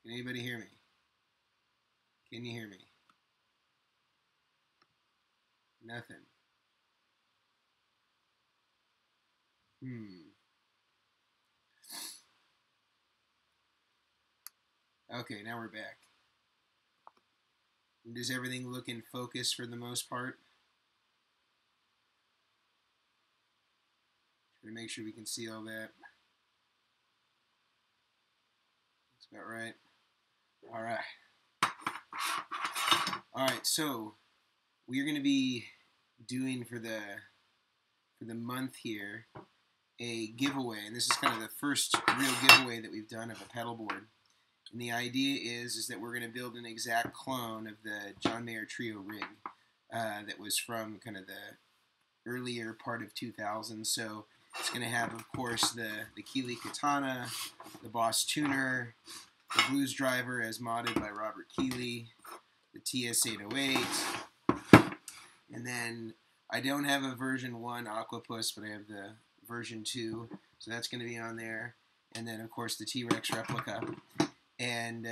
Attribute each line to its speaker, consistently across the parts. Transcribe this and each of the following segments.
Speaker 1: Can anybody hear me? Can you hear me? Nothing. Okay, now we're back. Does everything look in focus for the most part? Try to make sure we can see all that. That's about right. All right. All right, so we're going to be doing for the month here a giveaway, and this is kind of the first real giveaway that we've done of a pedal board. And the idea is that we're going to build an exact clone of the John Mayer Trio rig that was from kind of the earlier part of 2000. So it's going to have, of course, the Keeley Katana, the Boss Tuner, the Blues Driver as modded by Robert Keeley, the TS808, and then I don't have a version 1 Aquapus, but I have the version 2, so that's going to be on there. And then, of course, the T-Rex replica. And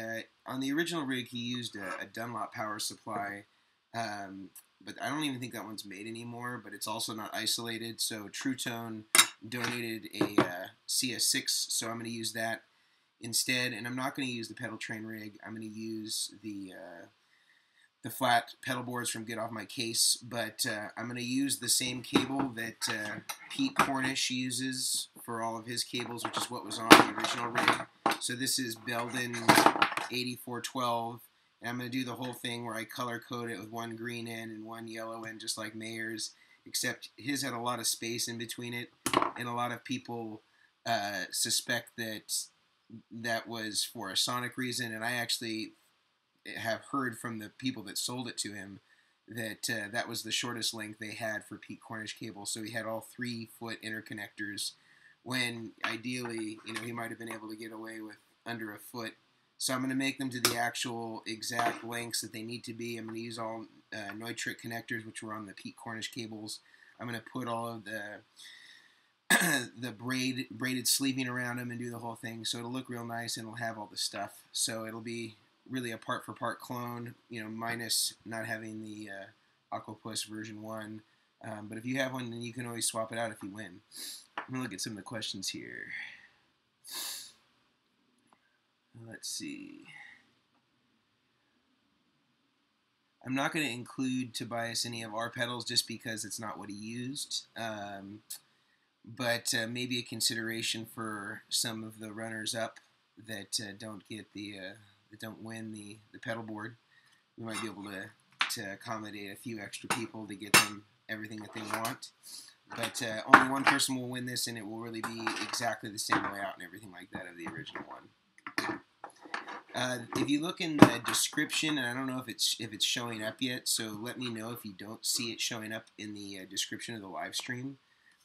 Speaker 1: on the original rig, he used a Dunlop power supply, but I don't even think that one's made anymore, but it's also not isolated. So True Tone donated a CS6, so I'm going to use that instead. And I'm not going to use the pedal train rig. I'm going to use the flat pedal boards from Get Off My Case, but I'm going to use the same cable that Pete Cornish uses for all of his cables, which is what was on the original rig. So this is Belden 8412, and I'm going to do the whole thing where I color code it with one green end and one yellow end, just like Mayer's, except his had a lot of space in between it, and a lot of people suspect that that was for a sonic reason, and I actually have heard from the people that sold it to him that that was the shortest length they had for Pete Cornish cable. So he had all 3-foot interconnectors when ideally, he might have been able to get away with under a foot. So I'm going to make them to the actual exact lengths that they need to be. I'm going to use all Neutrik connectors, which were on the Pete Cornish cables. I'm going to put all of the braided sleeving around them and do the whole thing. So it'll look real nice and it'll have all the stuff. So it'll be really a part-for-part clone, minus not having the Aquapus version 1. But if you have one, then you can always swap it out if you win. I'm going to look at some of the questions here. Let's see. I'm not going to include Tobias any of our pedals just because it's not what he used. But maybe a consideration for some of the runners-up that don't get that don't win the pedal board. We might be able to accommodate a few extra people to get them everything that they want. But only one person will win this, and it will really be exactly the same layout and everything like that of the original one. If you look in the description, and I don't know if it's showing up yet, so let me know if you don't see it showing up in the description of the live stream.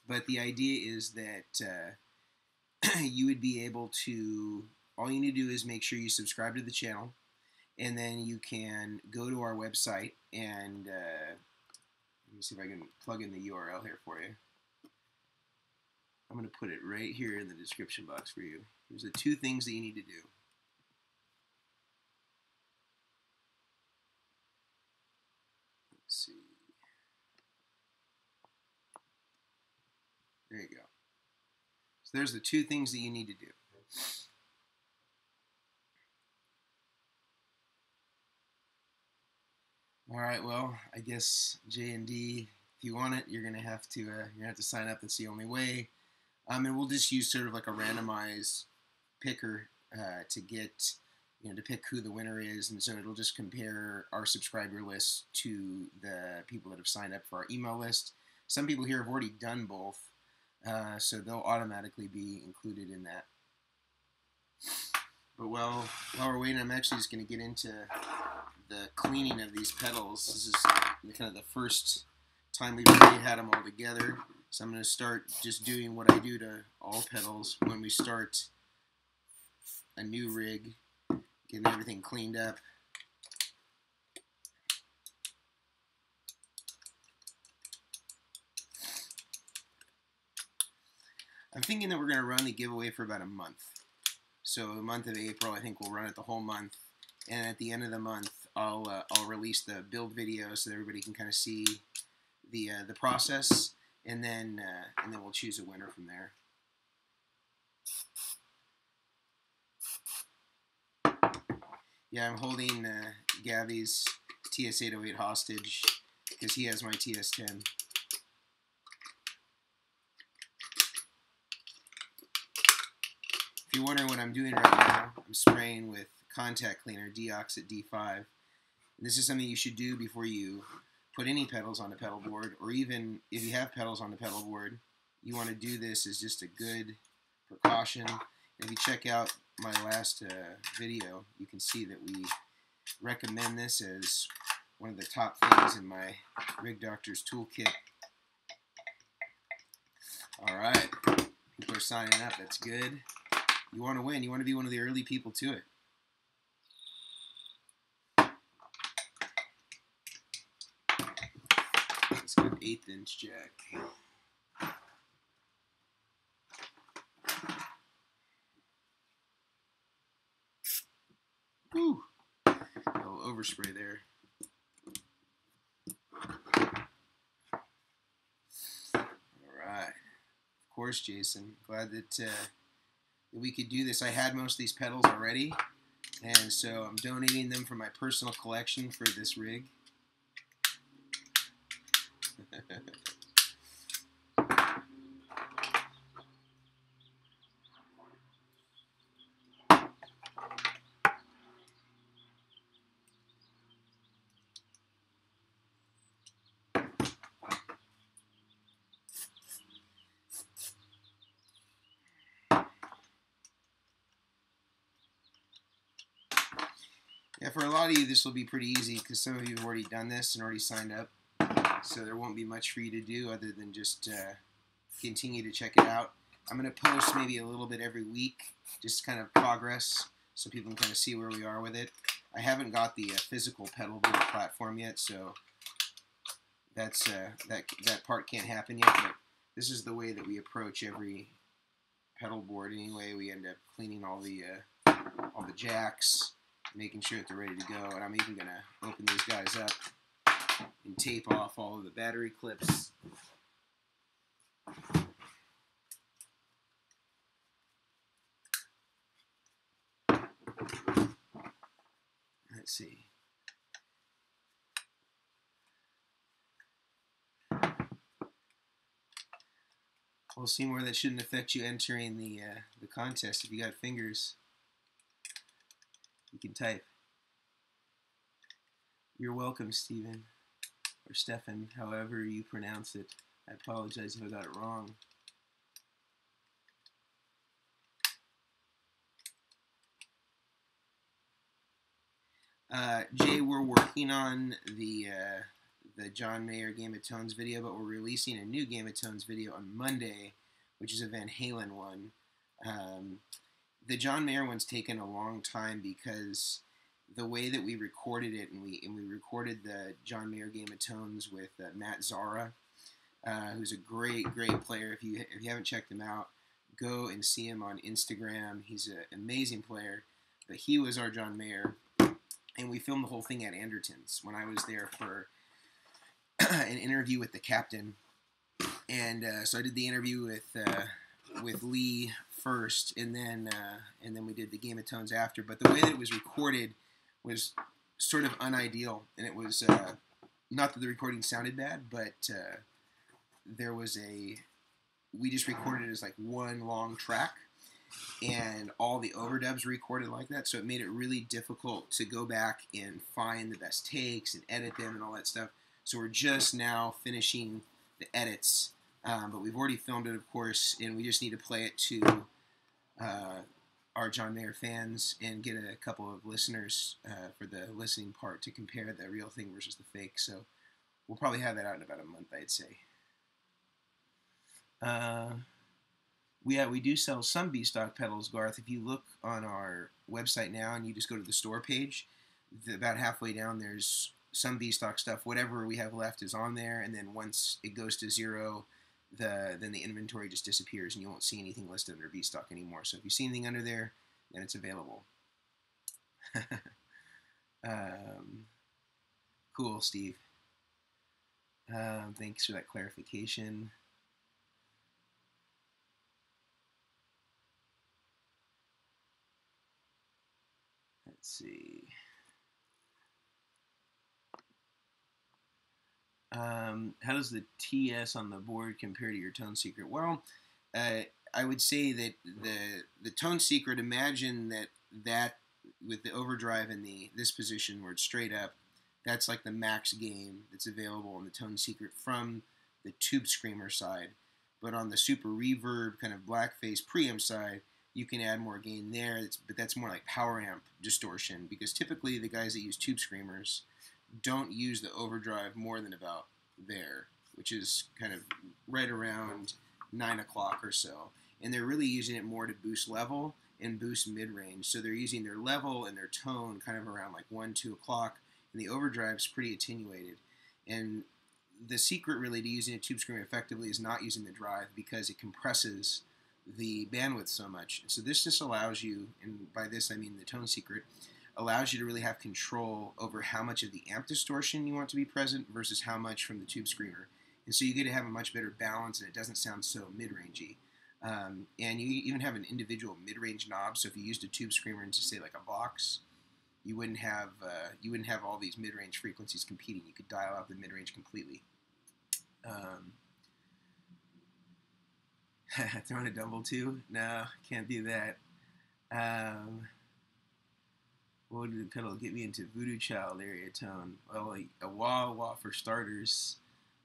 Speaker 1: But the idea is that you would be able to, all you need to do is make sure you subscribe to the channel, and then you can go to our website and let me see if I can plug in the URL here for you. I'm going to put it right here in the description box for you. Here's the 2 things that you need to do. Let's see. There you go. So there's the 2 things that you need to do. All right, well, I guess J&D, if you want it, you're gonna have to sign up. That's the only way. And we'll just use sort of like a randomized picker to get, to pick who the winner is, and so it'll just compare our subscriber list to the people that have signed up for our email list. Some people here have already done both, so they'll automatically be included in that. But while we're waiting, I'm actually just going to get into the cleaning of these pedals. This is kind of the first time we've really had them all together. So I'm going to start just doing what I do to all pedals when we start a new rig, getting everything cleaned up. I'm thinking that we're going to run the giveaway for about a month. So the month of April, I think we'll run it the whole month, and at the end of the month, I'll release the build video so that everybody can kind of see the process, and then we'll choose a winner from there. Yeah, I'm holding Gavi's TS808 hostage because he has my TS10. If you're wondering what I'm doing right now, I'm spraying with contact cleaner, Deox at D5. And this is something you should do before you put any pedals on the pedal board, or even if you have pedals on the pedal board, you want to do this as just a good precaution. And if you check out my last video, you can see that we recommend this as one of the top things in my Rig Doctor's toolkit. Alright, people are signing up, that's good. You want to win, you want to be one of the early people to it. Let's go 1/8 inch jack. Woo! A little overspray there. Alright. Of course, Jason. Glad that we could do this. I had most of these pedals already, and so I'm donating them from my personal collection for this rig. Yeah, for a lot of you, this will be pretty easy because some of you have already done this and already signed up. So there won't be much for you to do other than just continue to check it out. I'm going to post maybe a little bit every week, just kind of progress, so people can kind of see where we are with it. I haven't got the physical Pedalboard platform yet, so that's that part can't happen yet. But this is the way that we approach every pedal board. Anyway, we end up cleaning all the jacks, making sure that they're ready to go. And I'm even going to open these guys up and tape off all of the battery clips. Let's see. Well, Seymour, that shouldn't affect you entering the contest. If you got fingers, you can type. You're welcome, Stephen. Or Stefan, however you pronounce it. I apologize if I got it wrong. Jay, we're working on the John Mayer Game of Tones video, but we're releasing a new Game of Tones video on Monday, which is a Van Halen one. The John Mayer one's taken a long time because the way that we recorded it, and we recorded the John Mayer Game of Tones with Matt Zara, who's a great player. If you haven't checked him out, go and see him on Instagram. He's an amazing player. But he was our John Mayer, and we filmed the whole thing at Anderton's when I was there for an interview with the captain. And so I did the interview with Lee first, and then we did the Game of Tones after. But the way that it was recorded was sort of unideal, and it was not that the recording sounded bad, but there was we just recorded it as like one long track, and all the overdubs recorded like that, so it made it really difficult to go back and find the best takes and edit them and all that stuff. So we're just now finishing the edits, but we've already filmed it, of course, and we just need to play it to our John Mayer fans and get a couple of listeners for the listening part to compare the real thing versus the fake. So we'll probably have that out in about a month, I'd say. We do sell some B-stock pedals, Garth. If you look on our website now and you just go to the store page, about halfway down there's some B-stock stuff. Whatever we have left is on there, and then once it goes to zero, then the inventory just disappears and you won't see anything listed under B-stock anymore. So if you see anything under there, and it's available. Cool, Steve. Thanks for that clarification. Let's see. How does the TS on the board compare to your Tone Secret? Well, I would say that the Tone Secret, imagine that with the overdrive in this position where it's straight up, that's like the max gain that's available in the Tone Secret from the Tube Screamer side. But on the super reverb kind of blackface preamp side, you can add more gain there, but that's more like power amp distortion, because typically the guys that use Tube Screamers don't use the overdrive more than about there, which is kind of right around 9 o'clock or so. And they're really using it more to boost level and boost mid-range. So they're using their level and their tone kind of around like 1, 2 o'clock, and the overdrive's pretty attenuated. And the secret really to using a Tube Screamer effectively is not using the drive, because it compresses the bandwidth so much. So this just allows you, and by this I mean the Tone Secret, allows you to really have control over how much of the amp distortion you want to be present versus how much from the Tube Screamer. And so you get to have a much better balance, and it doesn't sound so mid-rangey. And you even have an individual mid-range knob, so if you used a Tube Screamer into, say, like a Vox, you wouldn't have all these mid-range frequencies competing. You could dial out the mid-range completely. Throwing a double too? No, can't do that. What did the pedal get me into Voodoo Child area tone? Well, a wah-wah for starters.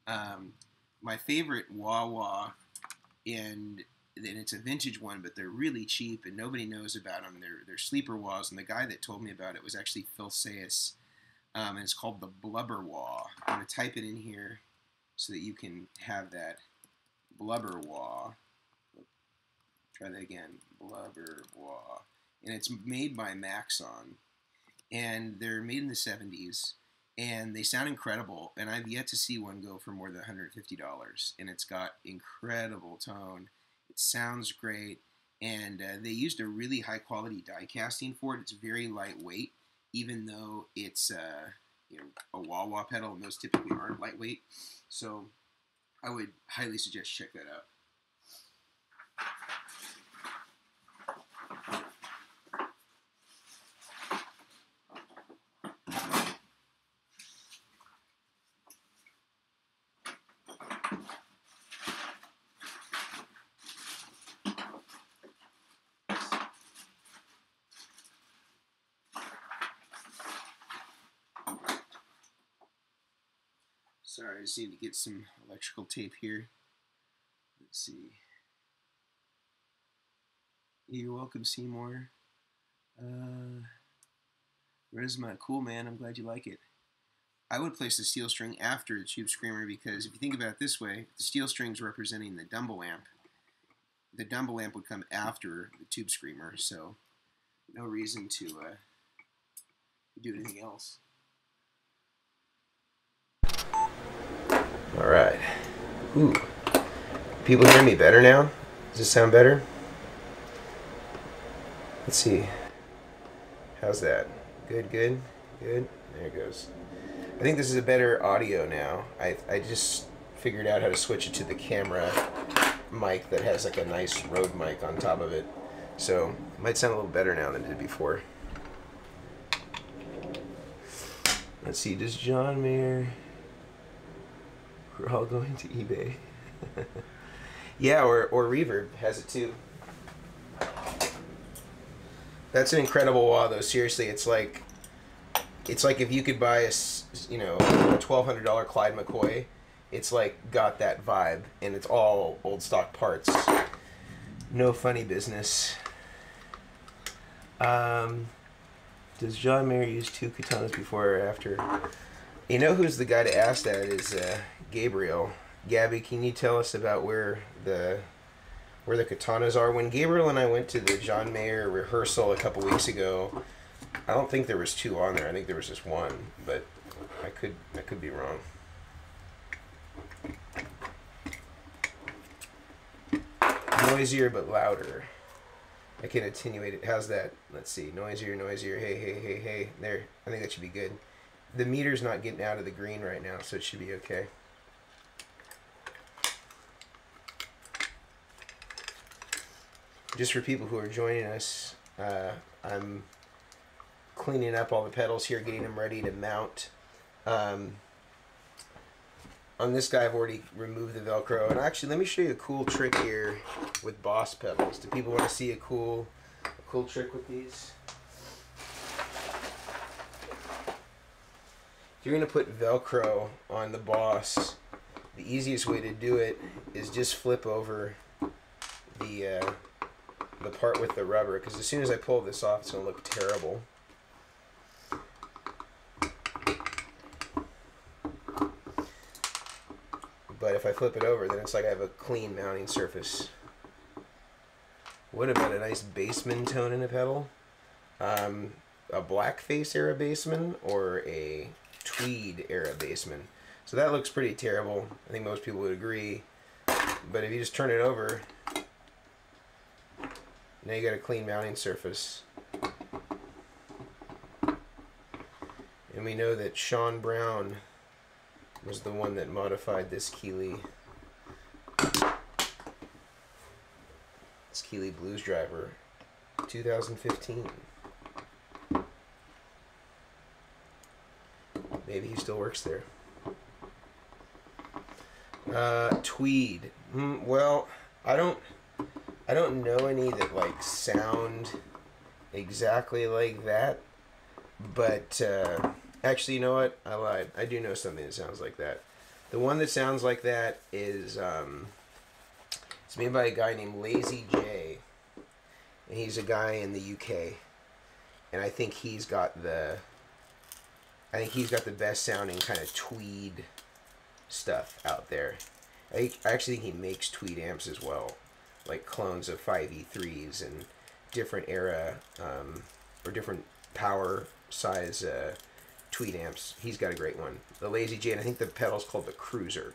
Speaker 1: My favorite wah-wah, and it's a vintage one, but they're really cheap and nobody knows about them. They're sleeper wahs, and the guy that told me about it was actually Phil Sayas, and it's called the Blubber Wah. I'm going to type it in here so that you can have that. Blubber Wah. Try that again. Blubber Wah. And it's made by Maxon. And they're made in the 70s. And they sound incredible. And I've yet to see one go for more than $150. And it's got incredible tone. It sounds great. And they used a really high quality die casting for it. It's very lightweight, even though it's a wah-wah pedal, and those typically aren't lightweight. So I would highly suggest check that out. Sorry, I just need to get some electrical tape here. Let's see. You're welcome, Seymour. Charisma, cool, man. I'm glad you like it. I would place the steel string after the Tube Screamer, because if you think about it this way, the steel string's representing the Dumble amp. The Dumble amp would come after the Tube Screamer, so no reason to do anything else. All right. Ooh. People hear me better now? Does this sound better? Let's see. How's that? Good, good, good. There it goes. I think this is a better audio now. I just figured out how to switch it to the camera mic that has like a nice Rode mic on top of it. So it might sound a little better now than it did before. Let's see, does John Mayer... We're all going to eBay. Yeah, or Reverb has it too. That's an incredible wah, though. Seriously, it's like if you could buy a $1,200 Clyde McCoy. It's like got that vibe, and it's all old stock parts. No funny business. Does John Mayer use 2 katanas before or after? You know who's the guy to ask that is Gabriel. Gabby, can you tell us about where the katanas are? When Gabriel and I went to the John Mayer rehearsal a couple weeks ago, I don't think there was 2 on there. I think there was just 1, but I could be wrong. Noisier but louder. I can attenuate it. How's that? Let's see. Noisier, noisier. Hey, hey, hey, hey. There. I think that should be good. The meter's not getting out of the green right now, so it should be okay. Just for people who are joining us, I'm cleaning up all the pedals here, getting them ready to mount. On this guy, I've already removed the Velcro. And actually, let me show you a cool trick here with Boss pedals. Do people want to see a cool trick with these? If you're going to put Velcro on the Boss, the easiest way to do it is just flip over the part with the rubber, because as soon as I pull this off, it's going to look terrible. But if I flip it over, then it's like I have a clean mounting surface. What about a nice bassman tone in a pedal? A blackface era bassman or a tweed era bassman. So that looks pretty terrible. I think most people would agree. But if you just turn it over, now you got a clean mounting surface. And we know that Sean Brown was the one that modified this Keeley. This Keeley Blues Driver, 2015. Maybe he still works there. Tweed. Well, I don't know any that like sound exactly like that, but actually, you know what? I lied. I do know something that sounds like that. The one that sounds like that is it's made by a guy named Lazy J, and he's a guy in the UK, and I think he's got the best sounding kind of tweed stuff out there. I actually think he makes tweed amps as well, like clones of 5E3s and different era or different power size tweed amps. He's got a great one, the Lazy J, and I think the pedal's called the Cruiser.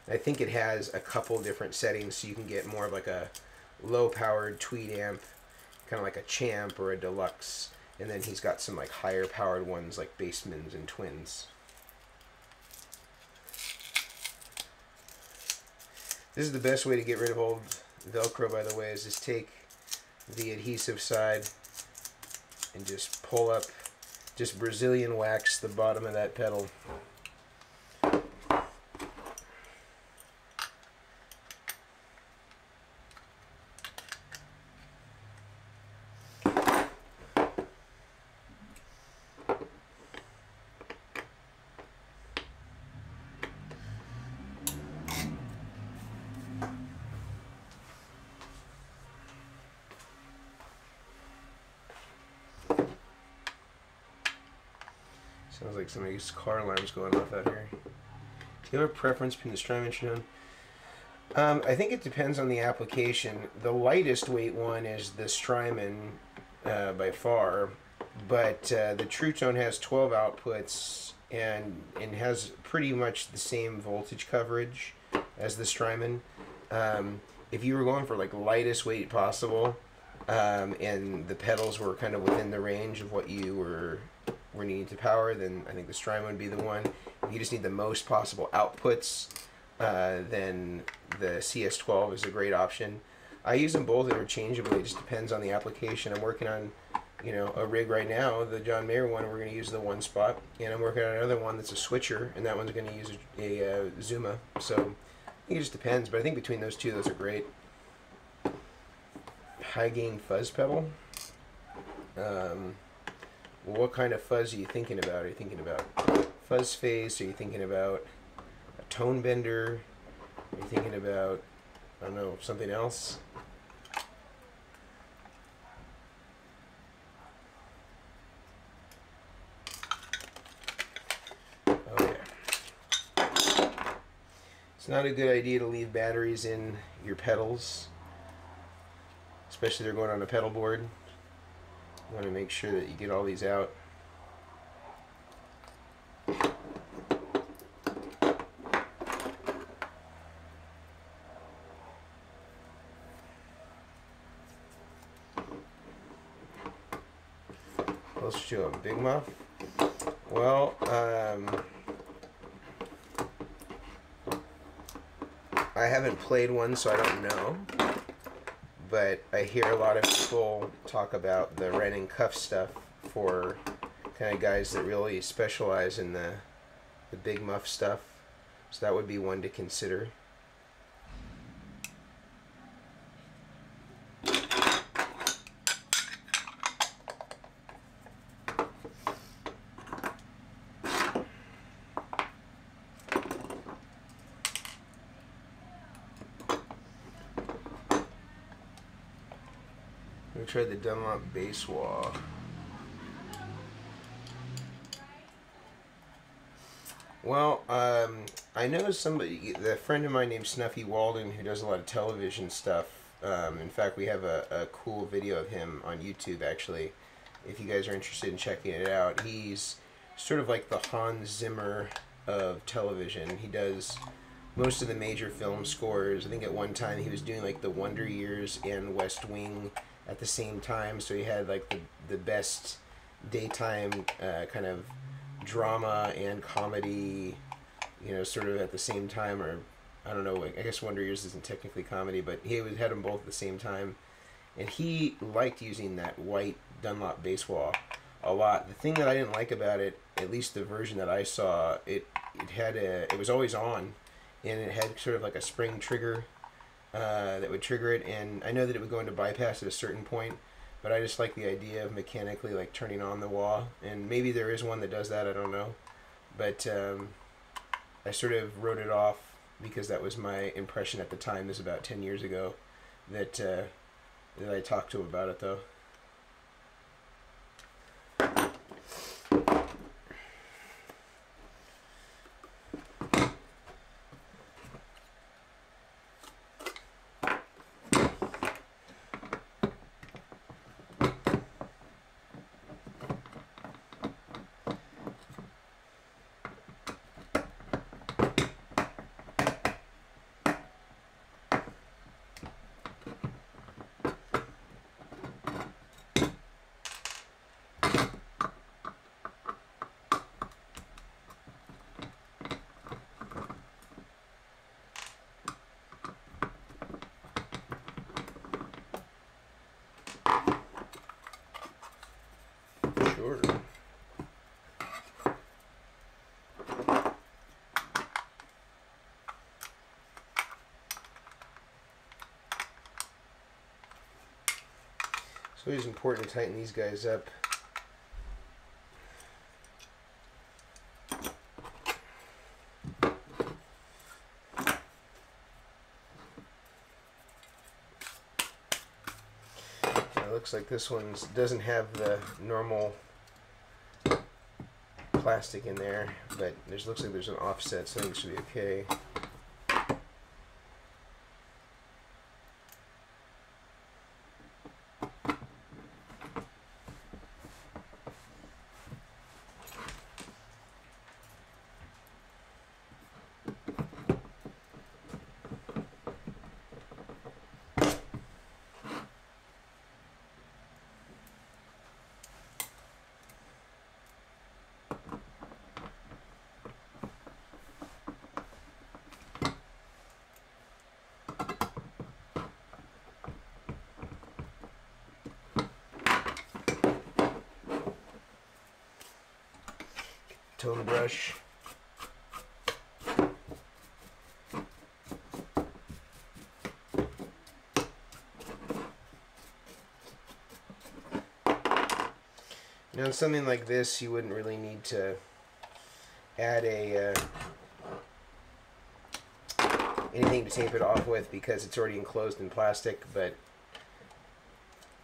Speaker 1: And I think it has a couple different settings, so you can get more of like a low-powered tweed amp, kind of like a Champ or a Deluxe, and then he's got some like higher-powered ones like Bassmans and Twins. This is the best way to get rid of old Velcro, by the way, is just take the adhesive side and just pull up, just Brazilian wax the bottom of that pedal. Sounds like somebody's car alarm's going off out here. Do you have a preference between the Strymon and Trutone? I think it depends on the application. The lightest weight one is the Strymon by far, but the Trutone has 12 outputs and has pretty much the same voltage coverage as the Strymon. If you were going for like lightest weight possible, and the pedals were kind of within the range of what you were needing to power, then I think the Strymon would be the one. If you just need the most possible outputs, then the CS12 is a great option. I use them both interchangeably. It just depends on the application. I'm working on, a rig right now, the John Mayer one. We're going to use the one spot, and I'm working on another one that's a switcher, and that one's going to use a Zuma. So I think it just depends. But I think between those two, those are great. High gain fuzz pedal. Well, what kind of fuzz are you thinking about? Are you thinking about fuzz face? Are you thinking about a tone bender? Are you thinking about, I don't know, something else? Oh yeah. It's not a good idea to leave batteries in your pedals, especially if they're going on a pedal board. You want to make sure that you get all these out. Close to a Big Muff. Well, I haven't played one, so I don't know. But I hear a lot of people talk about the Wren and Cuff stuff for kind of guys that really specialize in the Big Muff stuff. So that would be one to consider. We tried the Dunlop base wall. Well, I know somebody, a friend of mine named Snuffy Walden, who does a lot of television stuff. In fact, we have a cool video of him on YouTube, actually, if you guys are interested in checking it out. He's sort of like the Hans Zimmer of television. He does most of the major film scores. I think at one time he was doing like the Wonder Years and West Wing at the same time, so he had like the best daytime kind of drama and comedy, you know, sort of at the same time, or I don't know, I guess Wonder Years isn't technically comedy, but he had them both at the same time, and he liked using that white Dunlop base wall a lot. The thing that I didn't like about it, at least the version that I saw, it was always on, and it had sort of like a spring trigger that would trigger it, and I know that it would go into bypass at a certain point, but I just like the idea of mechanically like turning on the wah, and maybe there is one that does that, I don't know, but I sort of wrote it off because that was my impression at the time. This was about 10 years ago that I talked to him about it, though. Sure. So it's important to tighten these guys up. It looks like this one doesn't have the normal plastic in there, but looks like there's an offset, so I think it should be okay. Tone brush. Now, in something like this, you wouldn't really need to add anything to tape it off with because it's already enclosed in plastic, but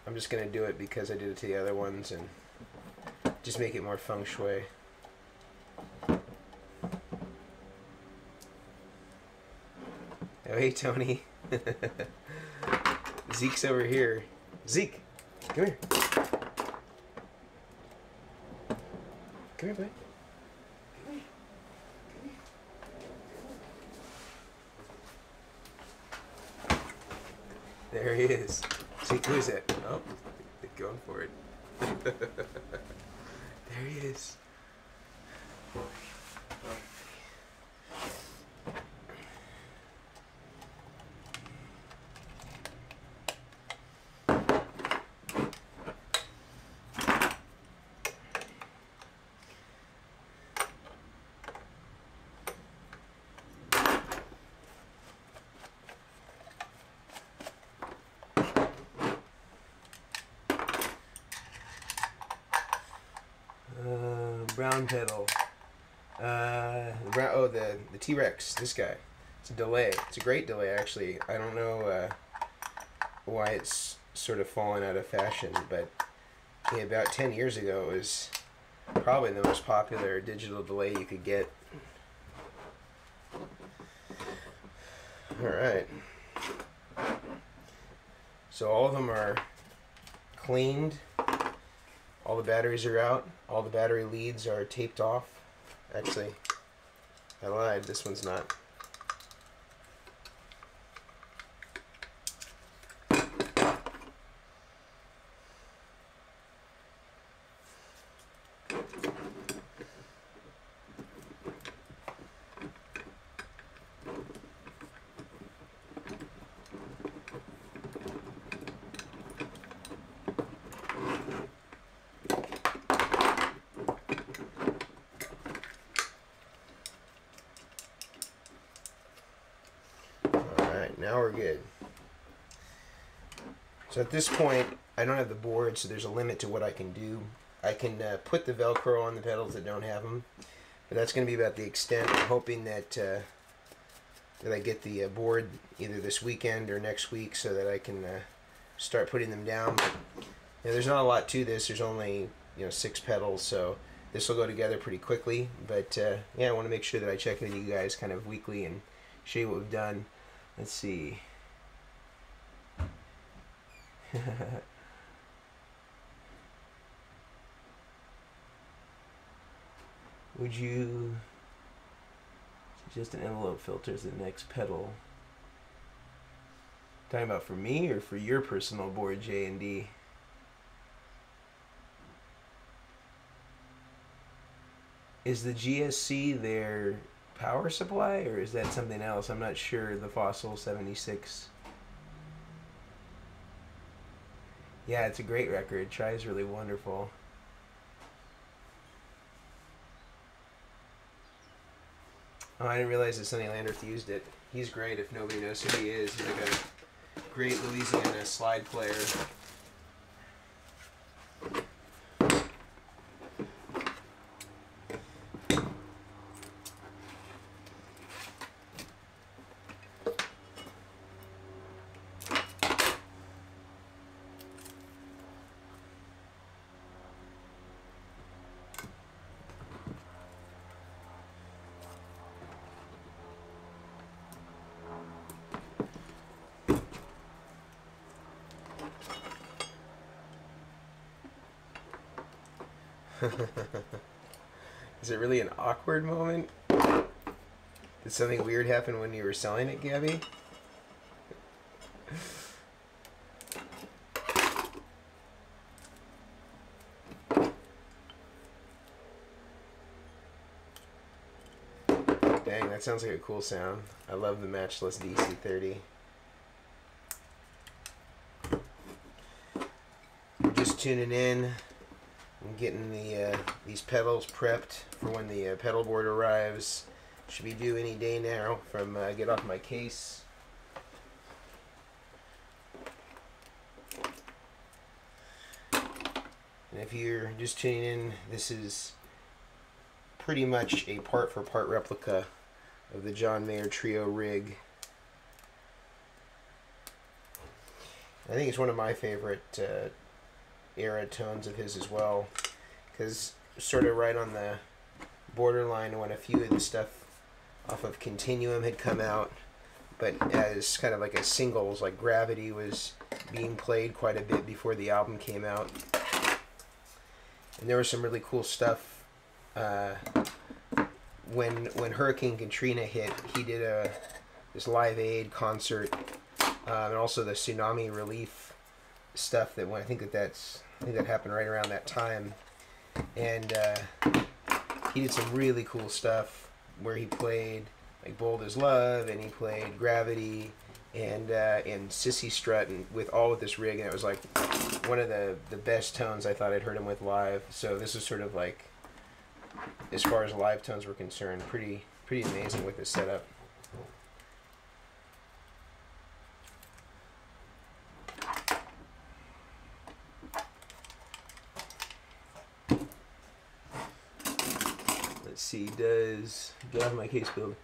Speaker 1: I'm just going to do it because I did it to the other ones and just make it more feng shui. Oh, hey, Tony. Zeke's over here. Zeke, come here. Come here, buddy. Come here. Come here. There he is. Zeke, who is it? Oh, they're going for it. There he is. Brown pedal. The T-Rex. This guy. It's a delay. It's a great delay, actually. I don't know why it's sort of fallen out of fashion, but yeah, about 10 years ago it was probably the most popular digital delay you could get. Alright. So all of them are cleaned. All the batteries are out. All the battery leads are taped off. Actually, I lied. This one's not. Now we're good. So at this point, I don't have the board, so there's a limit to what I can do. I can put the Velcro on the pedals that don't have them, but that's going to be about the extent. I'm hoping that that I get the board either this weekend or next week, so that I can start putting them down. But, there's not a lot to this. There's only 6 pedals, so this will go together pretty quickly. But yeah, I want to make sure that I check in with you guys kind of weekly and show you what we've done. Let's see. Would you suggest an envelope filter as the next pedal? Talking about for me or for your personal board, J&D? Is the GSC their power supply, or is that something else? I'm not sure. The Fossil 76. Yeah, it's a great record. Try's really wonderful. Oh, I didn't realize that Sonny Landreth used it. He's great if nobody knows who he is. He's like a great Louisiana slide player. Is it really an awkward moment? Did something weird happen when you were selling it, Gabby? Dang, that sounds like a cool sound. I love the matchless DC-30. We're just tuning in. I'm getting these pedals prepped for when the pedal board arrives. Should be due any day now from get off my case. And if you're just tuning in, this is pretty much a part-for-part replica of the John Mayer Trio rig. I think it's one of my favorite era tones of his as well, because sort of right on the borderline when a few of the stuff off of Continuum had come out, but as kind of like a singles, like Gravity was being played quite a bit before the album came out. And there was some really cool stuff. When Hurricane Katrina hit, he did this Live Aid concert, and also the tsunami relief stuff that I think that's I think that happened right around that time. And he did some really cool stuff where he played like Bold as Love, and he played Gravity and Sissy Strut, and with this rig, and it was like one of the best tones I thought I'd heard him with live. So this is sort of like, as far as live tones were concerned, pretty amazing with this setup. Let's see, does get off my case build?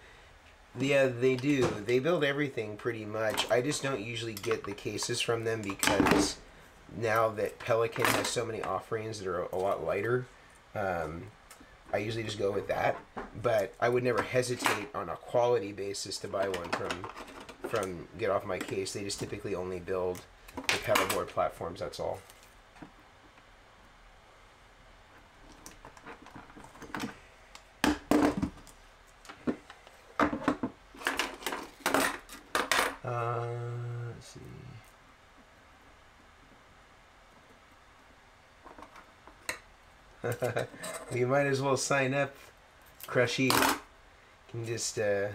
Speaker 1: Yeah, they do. They build everything pretty much. I just don't usually get the cases from them because now that Pelican has so many offerings that are a lot lighter, I usually just go with that. But I would never hesitate on a quality basis to buy one from Get Off My Case. They just typically only build the pedalboard platforms, that's all. Let's see. You might as well sign up, Crushy. You can just, at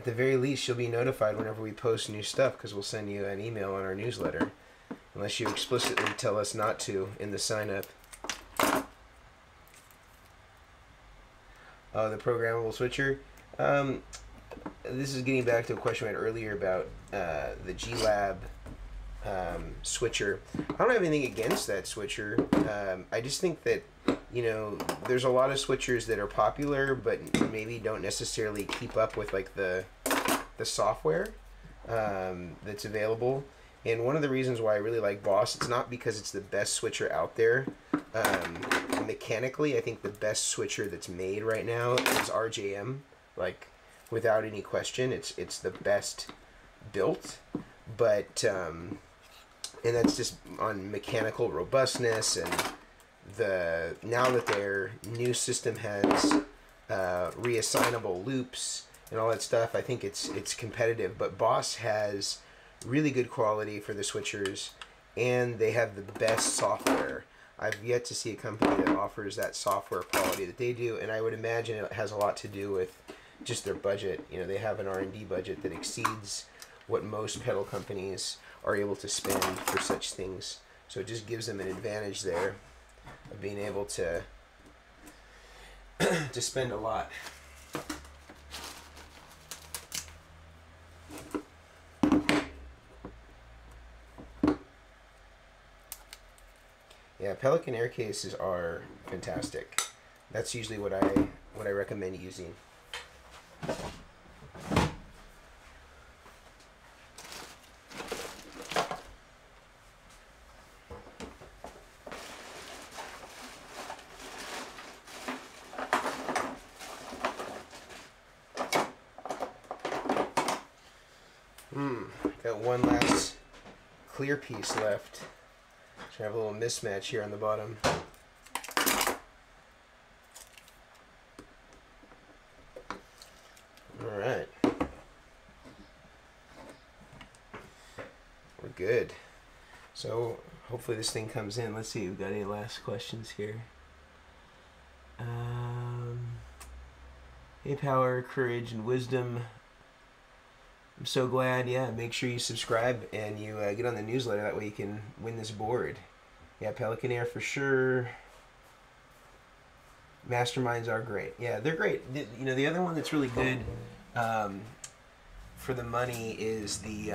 Speaker 1: the very least, you'll be notified whenever we post new stuff, because we'll send you an email on our newsletter, unless you explicitly tell us not to in the sign up. Oh, the programmable switcher. This is getting back to a question we had earlier about the G-Lab switcher. I don't have anything against that switcher. I just think that, you know, there's a lot of switchers that are popular but maybe don't necessarily keep up with like the software that's available. And one of the reasons why I really like Boss, it's not because it's the best switcher out there. Mechanically, I think the best switcher that's made right now is RJM. Like, without any question, it's the best built. But and that's just on mechanical robustness, and now that their new system has reassignable loops and all that stuff, I think it's competitive. But Boss has really good quality for the switchers, and they have the best software. I've yet to see a company that offers that software quality that they do, and I would imagine it has a lot to do with just their budget. You know, they have an R&D budget that exceeds what most pedal companies are able to spend for such things. So it just gives them an advantage there of being able to to spend a lot. Yeah, Pelican air cases are fantastic. That's usually what I recommend using. Got one last clear piece left. So I have a little mismatch here on the bottom. Alright. We're good. So hopefully this thing comes in. Let's see, we've got any last questions here. Hey, power, courage, and wisdom. I'm so glad. Yeah, make sure you subscribe and you get on the newsletter. That way you can win this board. Yeah, Pelican Air for sure. Masterminds are great. Yeah, they're great. You know, the other one that's really good for the money is the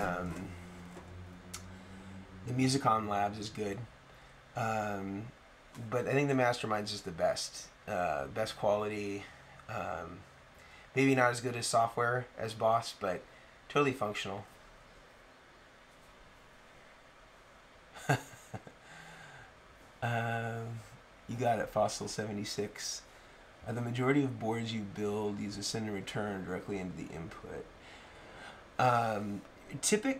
Speaker 1: Musicom Labs is good. But I think the Masterminds is the best. Best quality. Maybe not as good as software as Boss, but totally functional. You got it, Fossil 76. The majority of boards you build use a send and return directly into the input.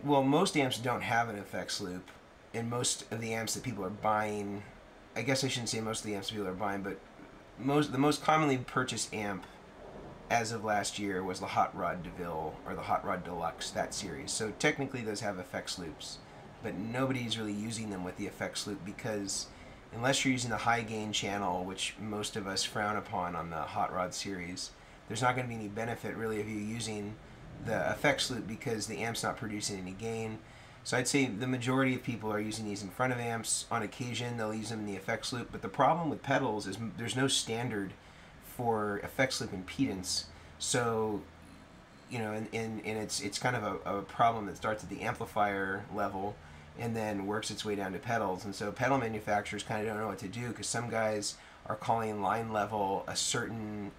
Speaker 1: Well, most amps don't have an effects loop, and most of the amps that people are buying, I guess I shouldn't say most of the amps people are buying, but the most commonly purchased amp as of last year was the Hot Rod DeVille or the Hot Rod Deluxe, that series. So technically those have effects loops. but nobody's really using them with the effects loop, because unless you're using the high gain channel, which most of us frown upon on the hot rod series, there's not going to be any benefit really of you using the effects loop, because the amp's not producing any gain. So I'd say the majority of people are using these in front of amps. On occasion they'll use them in the effects loop, but the problem with pedals is there's no standard for effects loop impedance. So and it's kind of a problem that starts at the amplifier level and then works its way down to pedals. And so pedal manufacturers kind of don't know what to do, because some guys are calling line level a certain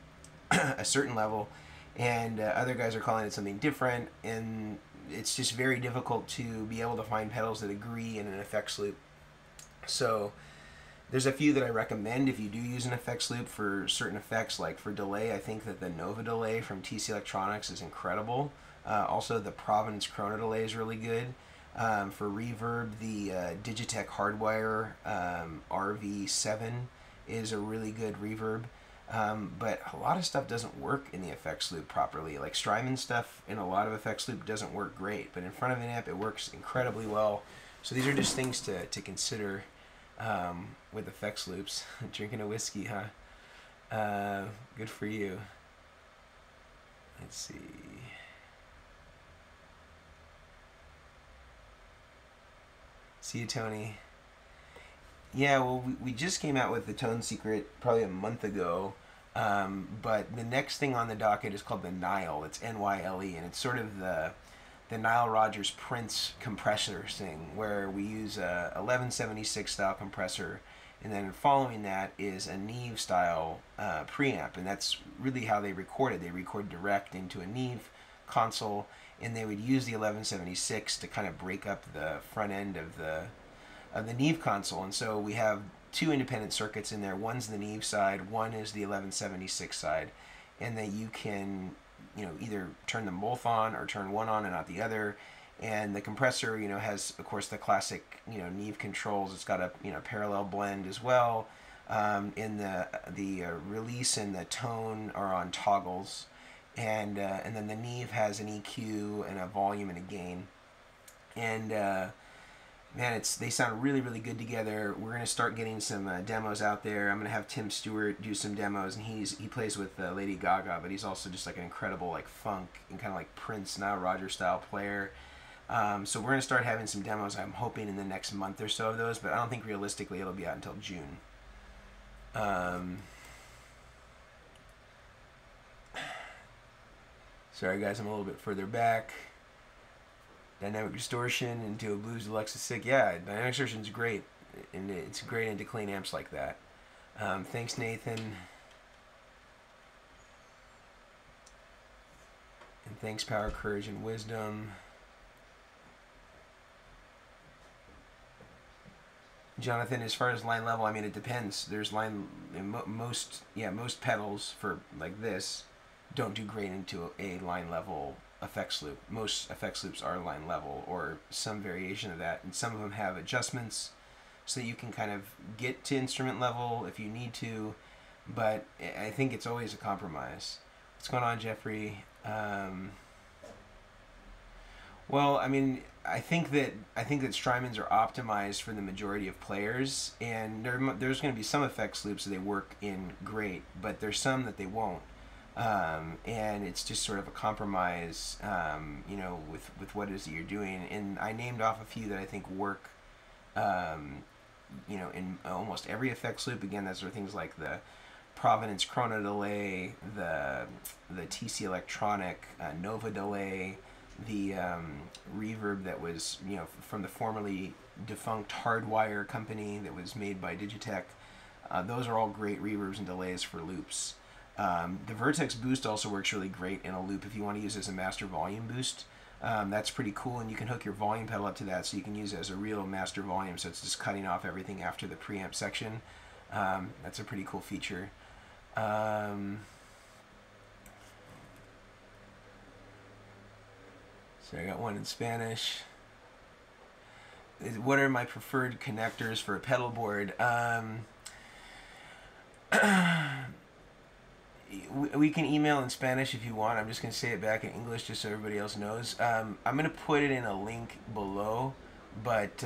Speaker 1: a certain level, and other guys are calling it something different, and it's just very difficult to be able to find pedals that agree in an effects loop. So there's a few that I recommend if you do use an effects loop for certain effects, like for delay. I think that the Nova delay from TC Electronics is incredible. Also, the Providence Chrono delay is really good. For reverb, the Digitech Hardwire RV7 is a really good reverb. But a lot of stuff doesn't work in the effects loop properly. Like Strymon stuff in a lot of effects loop doesn't work great, but in front of an amp it works incredibly well. So these are just things to consider with effects loops. Drinking a whiskey, huh? Good for you. Let's see. See you, Tony. Yeah, well, we just came out with the Tone Secret probably a month ago, but the next thing on the docket is called the Nile. It's Nyle, and it's sort of the Nile Rodgers Prince compressor thing, where we use a 1176 style compressor, and then following that is a Neve style preamp, and that's really how they recorded. They record direct into a Neve console, and they would use the 1176 to kind of break up the front end of the Neve console. And so we have two independent circuits in there. One's the Neve side, one is the 1176 side, and that you can either turn them both on or turn one on and not the other. And the compressor has, of course, the classic Neve controls. It's got a parallel blend as well. In the release and the tone are on toggles, and then the Neve has an EQ and a volume and a gain. And man, they sound really, really good together. We're gonna start getting some demos out there. I'm gonna have Tim Stewart do some demos, and he plays with Lady Gaga, but he's also just like an incredible funk and kind of like Prince, Nile Rodgers style player. So we're gonna start having some demos. I'm hoping in the next month or so of those, but I don't think realistically it'll be out until June. Sorry guys, I'm a little bit further back. Dynamic distortion into a blues deluxe is sick. Yeah, dynamic distortion is great, and it's great into clean amps like that. Thanks, Nathan. And thanks, Power, Courage, and Wisdom. Jonathan, as far as line level, I mean, it depends. There's most pedals for like this don't do great into a line level effects loop. Most effects loops are line level or some variation of that, and some of them have adjustments so that you can kind of get to instrument level if you need to, but I think it's always a compromise. What's going on, Jeffrey? Well, I mean, I think that Strymons are optimized for the majority of players, and there's going to be some effects loops that they work in great, but there's some that they won't. And it's just sort of a compromise, with what it is that you're doing. And I named off a few that I think work, in almost every effects loop. Again, those are things like the Providence Chrono delay, the TC Electronic Nova delay, the reverb that was from the formerly defunct Hardwire company that was made by Digitech. Those are all great reverbs and delays for loops. The Vertex boost also works really great in a loop if you want to use it as a master volume boost. That's pretty cool, and you can hook your volume pedal up to that, so you can use it as a real master volume, so it's just cutting off everything after the preamp section. That's a pretty cool feature. So I got one in Spanish. What are my preferred connectors for a pedal board? We can email in Spanish if you want. I'm just going to say it back in English just so everybody else knows. I'm going to put it in a link below but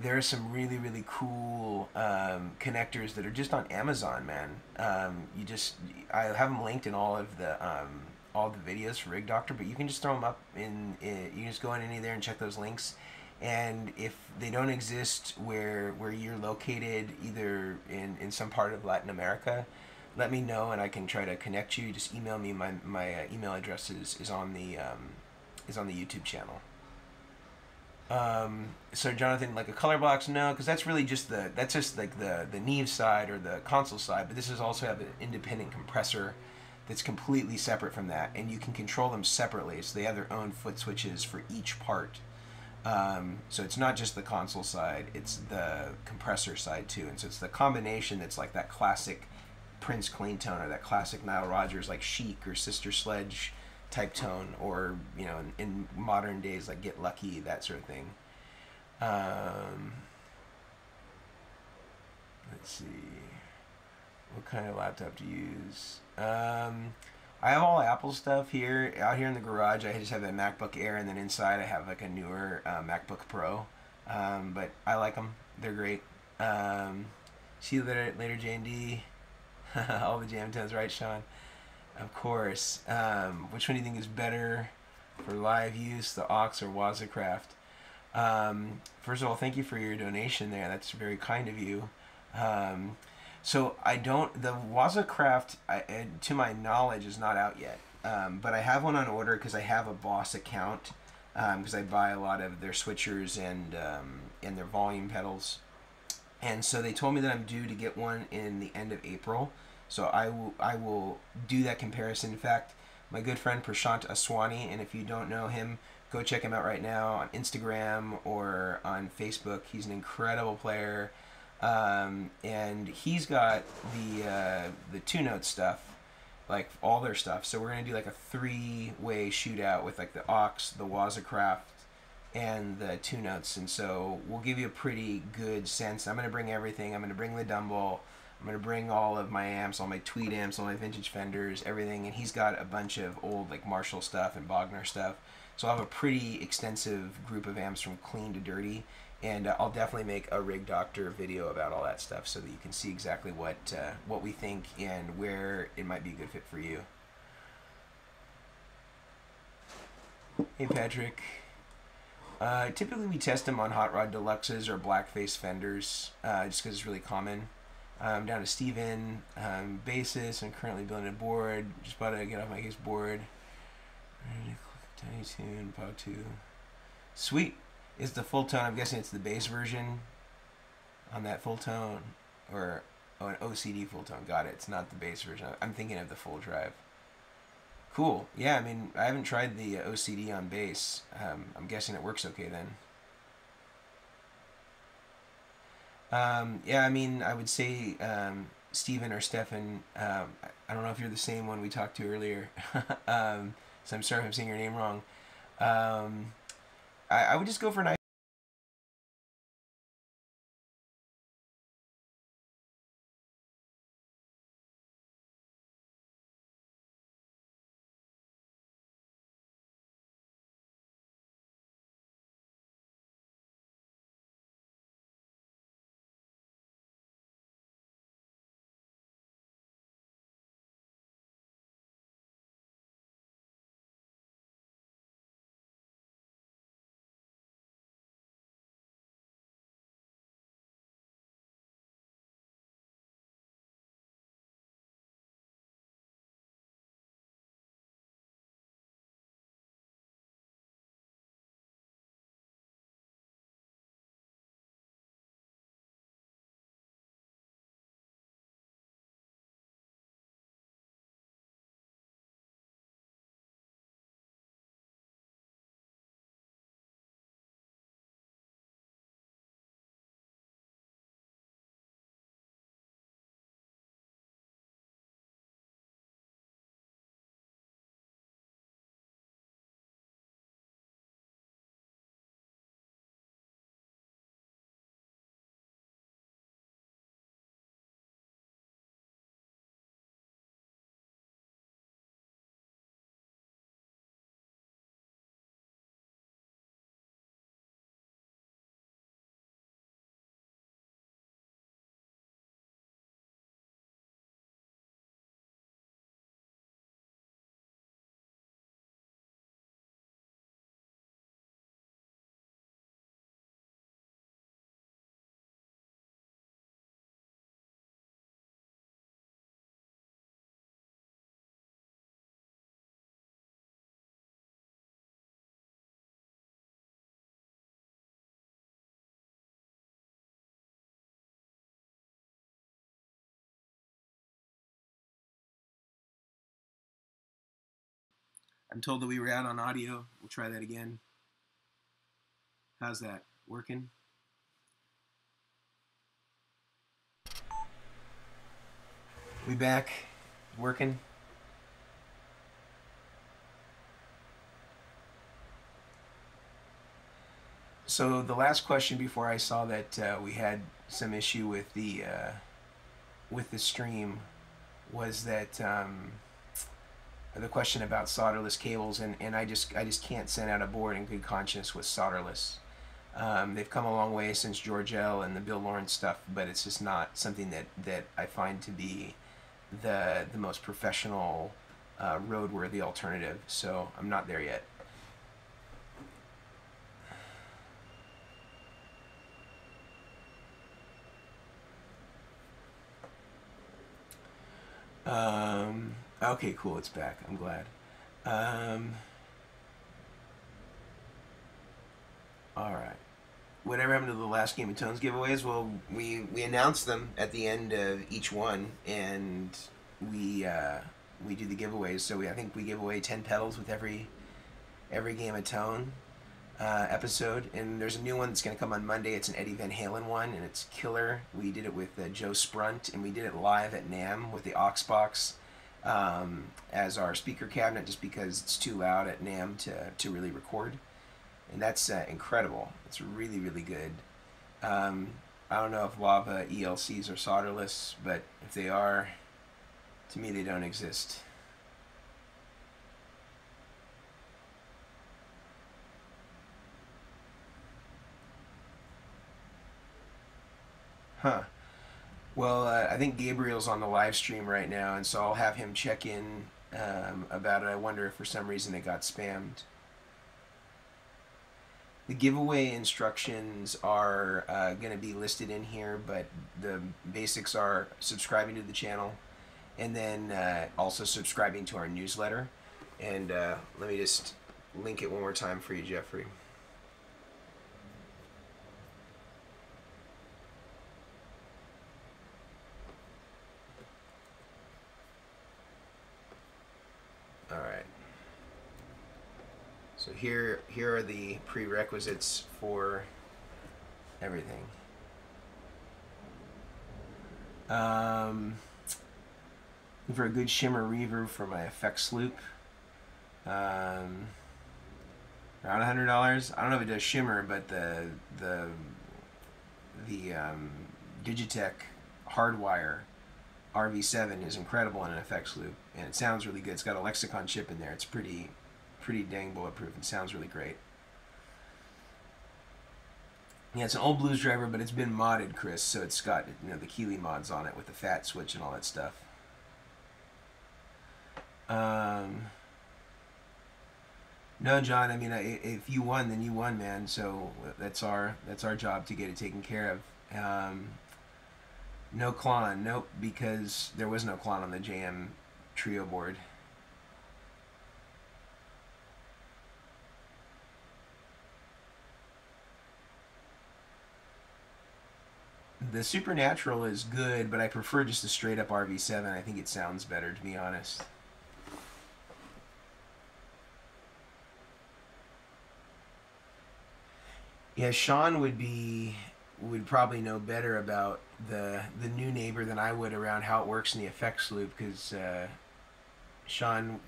Speaker 1: there are some really really cool connectors that are just on Amazon, man. I have them linked in all the videos for Rig Doctor, but you can just throw them up you can just go in any there and check those links. And if they don't exist where you're located, either in some part of Latin America, let me know and I can try to connect you. Just email me. My email address is on the YouTube channel. So Jonathan, like a color box, no, because that's just like the Neve side or the console side. But this is also have an independent compressor that's completely separate from that, and you can control them separately. So they have their own foot switches for each part. So it's not just the console side; it's the compressor side too. And so it's the combination that's like that classic Prince clean tone or that classic Nile Rodgers like Chic or Sister Sledge type tone, or in modern days like Get Lucky, that sort of thing. Um, let's see, what kind of laptop to use. I have all Apple stuff here out here in the garage. I just have a MacBook Air, and then inside I have like a newer MacBook Pro. But I like them; they're great. Um, See you later, J&D. All the jam tones, right, Sean? Of course. Which one do you think is better for live use, the Aux or Wazacraft? First of all, thank you for your donation there. That's very kind of you. Um, so I don't. The Wazacraft, to my knowledge, is not out yet. But I have one on order because I have a Boss account. Because I buy a lot of their switchers and their volume pedals. And so they told me that I'm due to get one in the end of April. So I will do that comparison. In fact, my good friend Prashant Aswani, and if you don't know him, go check him out right now on Instagram or on Facebook. He's an incredible player, and he's got the two note stuff, like all their stuff. So we're gonna do like a three-way shootout with like the Aux, the Wazacraft, and the two notes, and so we'll give you a pretty good sense. I'm gonna bring everything. I'm gonna bring the Dumble. I'm gonna bring all of my amps, all my Tweed amps, all my vintage Fenders, everything, and he's got a bunch of old like Marshall stuff and Bogner stuff. So I'll have a pretty extensive group of amps from clean to dirty, and I'll definitely make a Rig Doctor video about all that stuff so that you can see exactly what we think and where it might be a good fit for you. Hey Patrick. Typically we test them on Hot Rod Deluxes or Blackface Fenders, just because it's really common. Down to Steven, bassist, and currently building a board. Just about to get off my case board. Tiny Tune, Pow 2. Sweet. Is the full tone, I'm guessing it's the bass version on that full tone, or an OCD full tone. Got it. It's not the bass version. I'm thinking of the full drive. Cool. Yeah, I mean, I haven't tried the OCD on bass. I'm guessing it works okay then. Yeah, I mean, I would say Stephen or Stefan. I don't know if you're the same one we talked to earlier. So I'm sorry if I'm saying your name wrong. Um, I would just go for an I'm told that we were out on audio. We'll try that again. How's that? Working? We back? Working? So the last question before I saw that we had some issue with the stream was that the question about solderless cables, and I just can't send out a board in good conscience with solderless. They've come a long way since George L. and the Bill Lawrence stuff, but it's just not something that I find to be the most professional roadworthy alternative. So I'm not there yet. Okay, cool, it's back. I'm glad. Alright. Whatever happened to the last Game of Tones giveaways? Well, we announced them at the end of each one, and we do the giveaways. So I think we give away 10 pedals with every Game of Tone episode, and there's a new one that's going to come on Monday. It's an Eddie Van Halen one, and it's killer. We did it with Joe Sprunt, and we did it live at NAMM with the aux box as our speaker cabinet, just because it's too loud at NAMM to really record, and that's incredible. It's really, really good. I don't know if Lava ELCs are solderless, but if they are, to me they don't exist. Huh. Well, I think Gabriel's on the live stream right now, and so I'll have him check in about it. I wonder if for some reason it got spammed. The giveaway instructions are going to be listed in here, but the basics are subscribing to the channel, and then also subscribing to our newsletter. And let me just link it one more time for you, Jeffrey. Alright. So here are the prerequisites for everything. For a good shimmer reverb for my effects loop. Around $100. I don't know if it does shimmer, but the Digitech Hardwire RV7 is incredible in an effects loop, and it sounds really good. It's got a Lexicon chip in there. It's pretty dang bulletproof and sounds really great. Yeah, it's an old blues driver, but it's been modded, Chris, so it's got, you know, the Keeley mods on it with the fat switch and all that stuff. No, John, I mean, if you won, then you won, man. So that's our job to get it taken care of. No clon, nope, because there was no clon on the JM Trio board. The Supernatural is good, but I prefer just a straight up RV7. I think it sounds better, to be honest. Yeah, Sean would probably know better about the new neighbor than I would around how it works in the effects loop, because Sean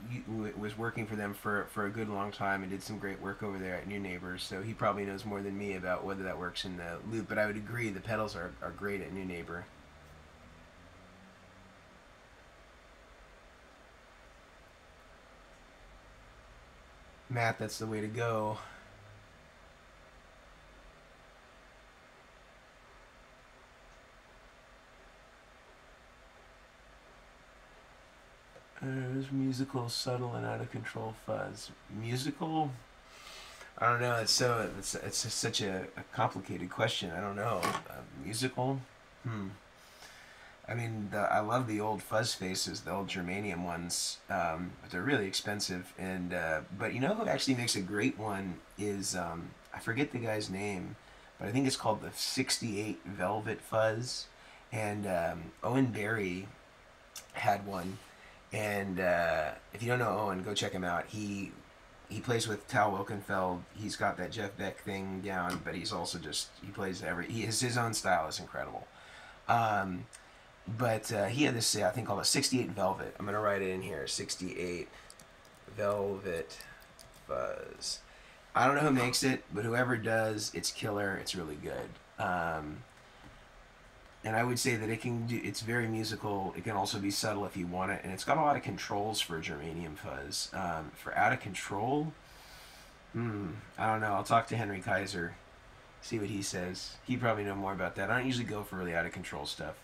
Speaker 1: was working for them for a good long time and did some great work over there at New Neighbors, so he probably knows more than me about whether that works in the loop, but I would agree the pedals are great at New Neighbor. Matt, that's the way to go. Is musical subtle and out of control fuzz? Musical? I don't know. It's such a complicated question. I don't know. Musical? I mean, I love the old fuzz faces, the old germanium ones, but they're really expensive. And but you know who actually makes a great one is I forget the guy's name, but I think it's called the 68 Velvet Fuzz, and Owen Barry had one. And if you don't know Owen, go check him out. He plays with Tal Wilkenfeld. He's got that Jeff Beck thing down, but he's also just he plays he has his own style. Is incredible. But he had this I think called a 68 Velvet. I'm gonna write it in here. 68 Velvet Fuzz. I don't know who makes it, but whoever does, it's killer. It's really good. And I would say that it's very musical. It can also be subtle if you want it. And it's got a lot of controls for germanium fuzz. For out of control, I don't know. I'll talk to Henry Kaiser, see what he says. He probably know more about that. I don't usually go for really out of control stuff.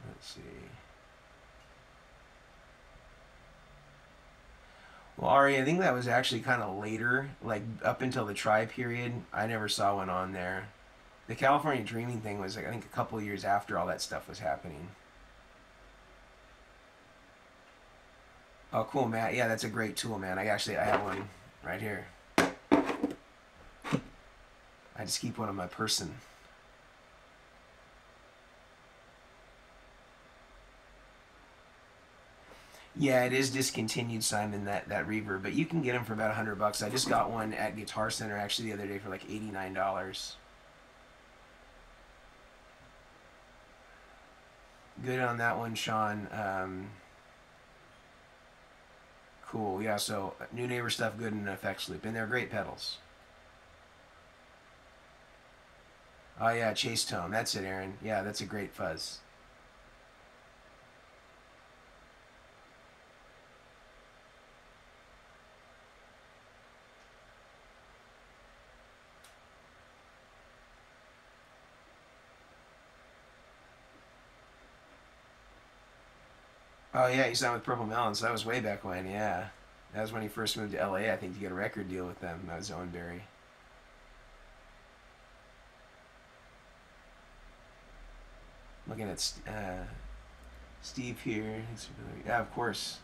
Speaker 1: Let's see. Well, Ari, I think that was actually kind of later, like up until the Tri period. I never saw one on there. The California Dreaming thing was, like, I think, a couple of years after all that stuff was happening. Oh, cool, Matt. Yeah, that's a great tool, man. I have one right here. I just keep one on my person. Yeah, it is discontinued, Simon, that reverb, but you can get them for about $100. I just got one at Guitar Center actually the other day for like $89. Good on that one, Sean. Cool. Yeah, so New Neighbor stuff, good in an effects loop, and they're great pedals. Oh yeah, Chase Tone. That's it, Aaron. Yeah, that's a great fuzz. Oh yeah, he signed with Purple Melons. That was way back when. Yeah, that was when he first moved to LA. I think to get a record deal with them. That was Owen Barry. Looking at Steve here. Yeah, of course.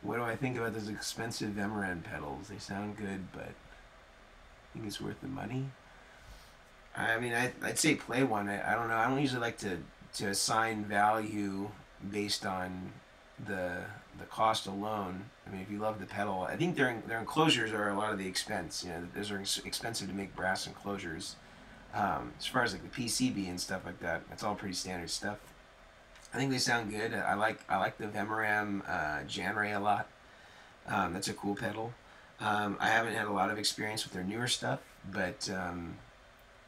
Speaker 1: What do I think about those expensive Vemoran pedals? They sound good, but I think it's worth the money. I mean, I'd say play one. I don't know. I don't usually like to assign value based on the cost alone. I mean, if you love the pedal, I think their enclosures are a lot of the expense. You know, those are expensive to make brass enclosures. As far as like the PCB and stuff like that, that's all pretty standard stuff. I think they sound good. I like the Vemoram Janray a lot. That's a cool pedal. I haven't had a lot of experience with their newer stuff, but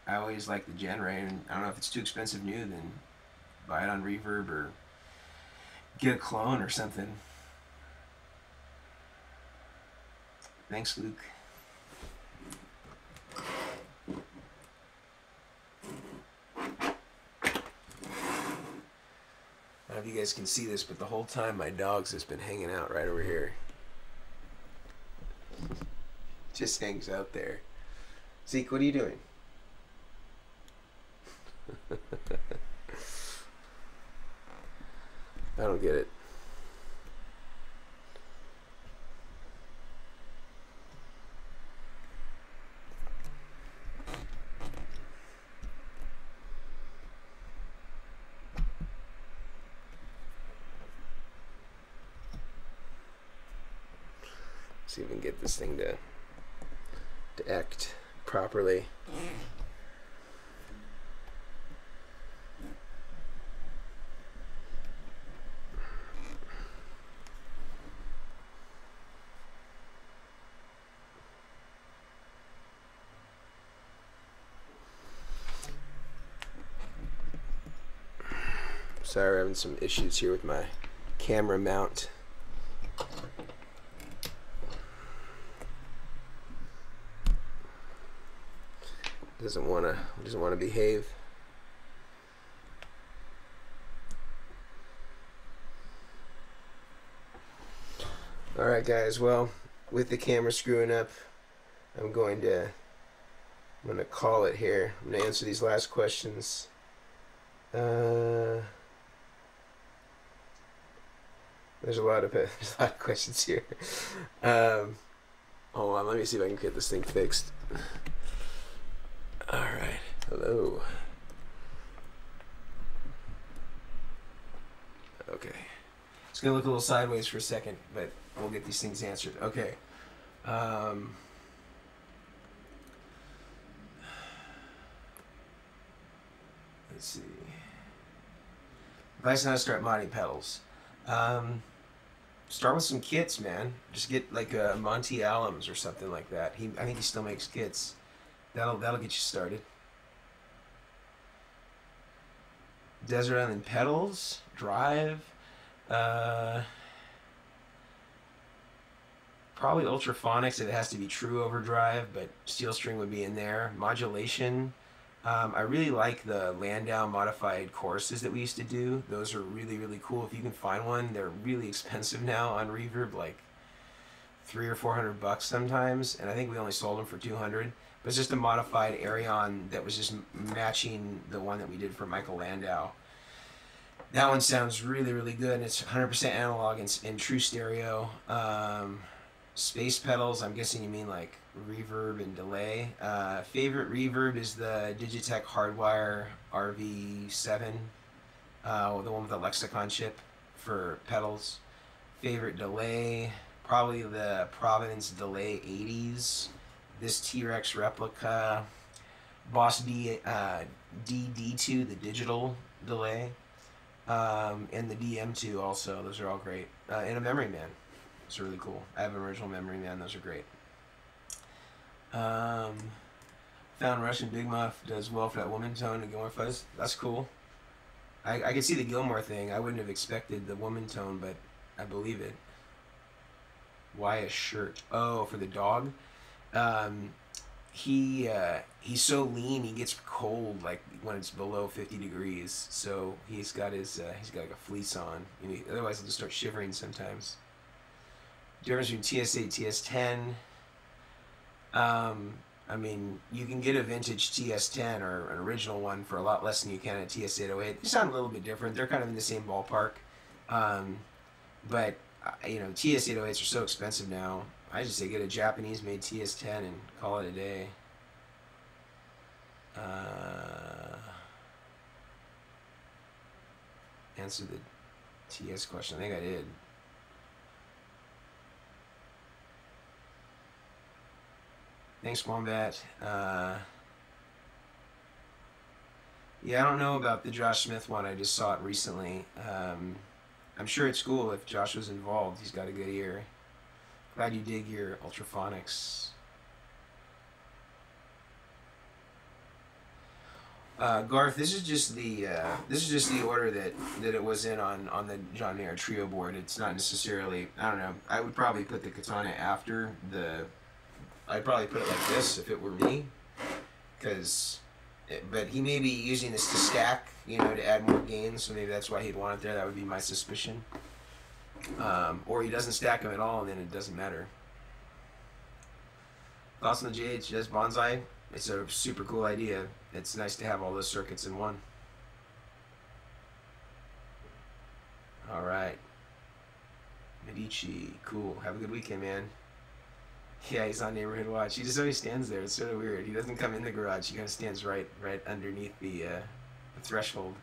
Speaker 1: I always like the Janray. And I don't know if it's too expensive new, then buy it on Reverb or get a clone or something. Thanks, Luke. I don't know if you guys can see this, but the whole time my dog's just been hanging out right over here. Just hangs out there. Zeke, what are you doing? I don't get it. See if we can get this thing to act properly. Sorry, we're having some issues here with my camera mount. Doesn't want to behave. All right, guys. Well, with the camera screwing up, I'm going to call it here. I'm going to answer these last questions. There's a lot of questions here. Hold on, let me see if I can get this thing fixed. Alright, hello. Okay. It's gonna look a little sideways for a second, but we'll get these things answered. Okay. Let's see. Advice on how to start modding pedals. Start with some kits, man. Just get like a Monty Allums or something like that. I think he still makes kits. That'll get you started. Desert Island pedals, drive. Probably ultraphonics if it has to be true overdrive, but steel string would be in there. Modulation. I really like the Landau modified choruses that we used to do. Those are really, really cool. If you can find one, they're really expensive now on Reverb, like $300 or $400 sometimes, and I think we only sold them for $200. But it's just a modified Arion that was just matching the one that we did for Michael Landau. That one sounds really, really good, and it's 100% analog and true stereo. Space pedals, I'm guessing you mean like reverb and delay. Favorite reverb is the Digitech Hardwire RV7, the one with the Lexicon chip for pedals. Favorite delay, probably the Providence Delay 80s, this T-Rex replica, Boss DD2, the digital delay, and the DM2 also. Those are all great. And a Memory Man. It's really cool. I have an original Memory Man. Those are great. Found Russian Big Muff does well for that woman tone and Gilmore fuzz. That's cool. I could see the Gilmore thing. I wouldn't have expected the woman tone, but I believe it. Why a shirt? Oh, for the dog. He's so lean he gets cold like when it's below 50 degrees. So he's got his he's got like a fleece on. Otherwise he'll just start shivering sometimes. Difference between TS8 TS10. I mean, you can get a vintage TS10 or an original one for a lot less than you can a TS808. They sound a little bit different. They're kind of in the same ballpark. But TS808s are so expensive now. I just say get a Japanese-made TS10 and call it a day. Answer the TS question. I think I did. Thanks, Wombat. Yeah, I don't know about the Josh Smith one. I just saw it recently. I'm sure it's cool if Josh was involved. He's got a good ear. Glad you dig your ultraphonics. Garth, this is just the order that it was in on the John Mayer Trio board. It's not necessarily, I don't know. I would probably put the Katana after the. I'd probably put it like this if it were me, but he may be using this to stack, to add more gain. So maybe that's why he'd want it there. That would be my suspicion. Or he doesn't stack them at all, and then it doesn't matter. Thoughts on the JHS Bonsai? It's a super cool idea. It's nice to have all those circuits in one. All right. Medici, cool. Have a good weekend, man. Yeah, he's on Neighborhood Watch. He just always stands there. It's sort of weird. He doesn't come in the garage. He kind of stands right underneath the threshold.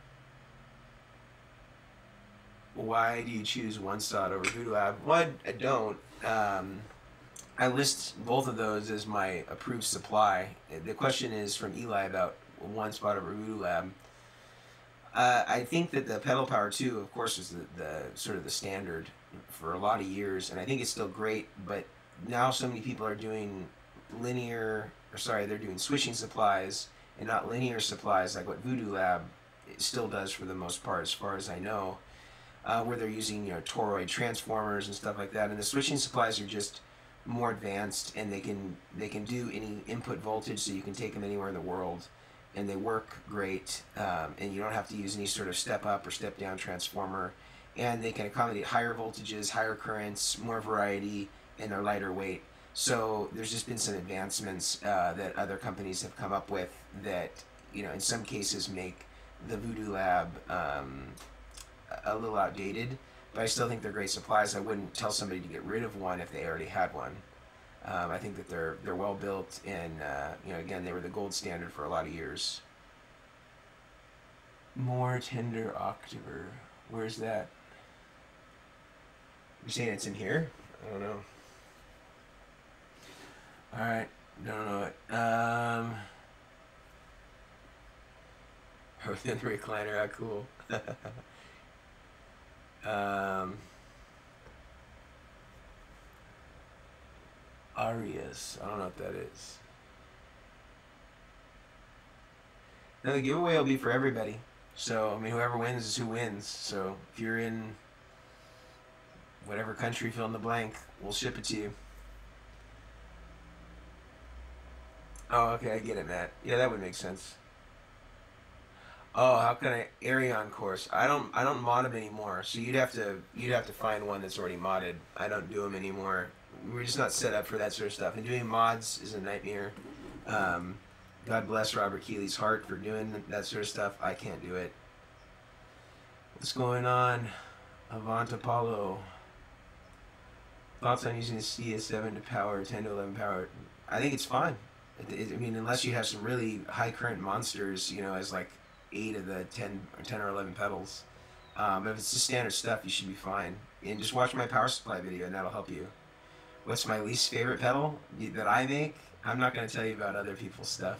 Speaker 1: Why do you choose One Spot over Voodoo Lab? Well, I don't. I list both of those as my approved supply. The question is from Eli about One Spot over Voodoo Lab. I think that the Pedal Power 2, of course, was the sort of the standard for a lot of years, and I think it's still great, but now so many people are doing they're doing switching supplies and not linear supplies like what Voodoo Lab still does for the most part, as far as I know, where they're using toroid transformers and stuff like that. And the switching supplies are just more advanced, and they can do any input voltage, so you can take them anywhere in the world, and they work great, and you don't have to use any sort of step up or step down transformer, and they can accommodate higher voltages, higher currents, more variety, and they're lighter weight. So there's just been some advancements that other companies have come up with that, in some cases make the Voodoo Lab a little outdated, but I still think they're great supplies. I wouldn't tell somebody to get rid of one if they already had one. I think that they're well built, and again, they were the gold standard for a lot of years. More tender octaver. Where's that? You're saying it's in here? I don't know. All right, don't know it. Within the recliner, how cool. Arias. I don't know what that is. No, the giveaway will be for everybody. So, I mean, whoever wins is who wins. So, if you're in whatever country, fill in the blank, we'll ship it to you. Oh, okay, I get it, Matt. Yeah, that would make sense. Oh, how can I Arion course? I don't mod them anymore. So you'd have to find one that's already modded. I don't do them anymore. We're just not set up for that sort of stuff. And doing mods is a nightmare. Um, God bless Robert Keeley's heart for doing that sort of stuff. I can't do it. What's going on? Avant Apollo. Thoughts on using the CS7 to power 10 to 11 power? I think it's fine. I mean, unless you have some really high current monsters, as like 8 of the 10 or 11 pedals. But if it's just standard stuff, you should be fine. And just watch my power supply video, and that'll help you. What's my least favorite pedal that I make? I'm not going to tell you about other people's stuff.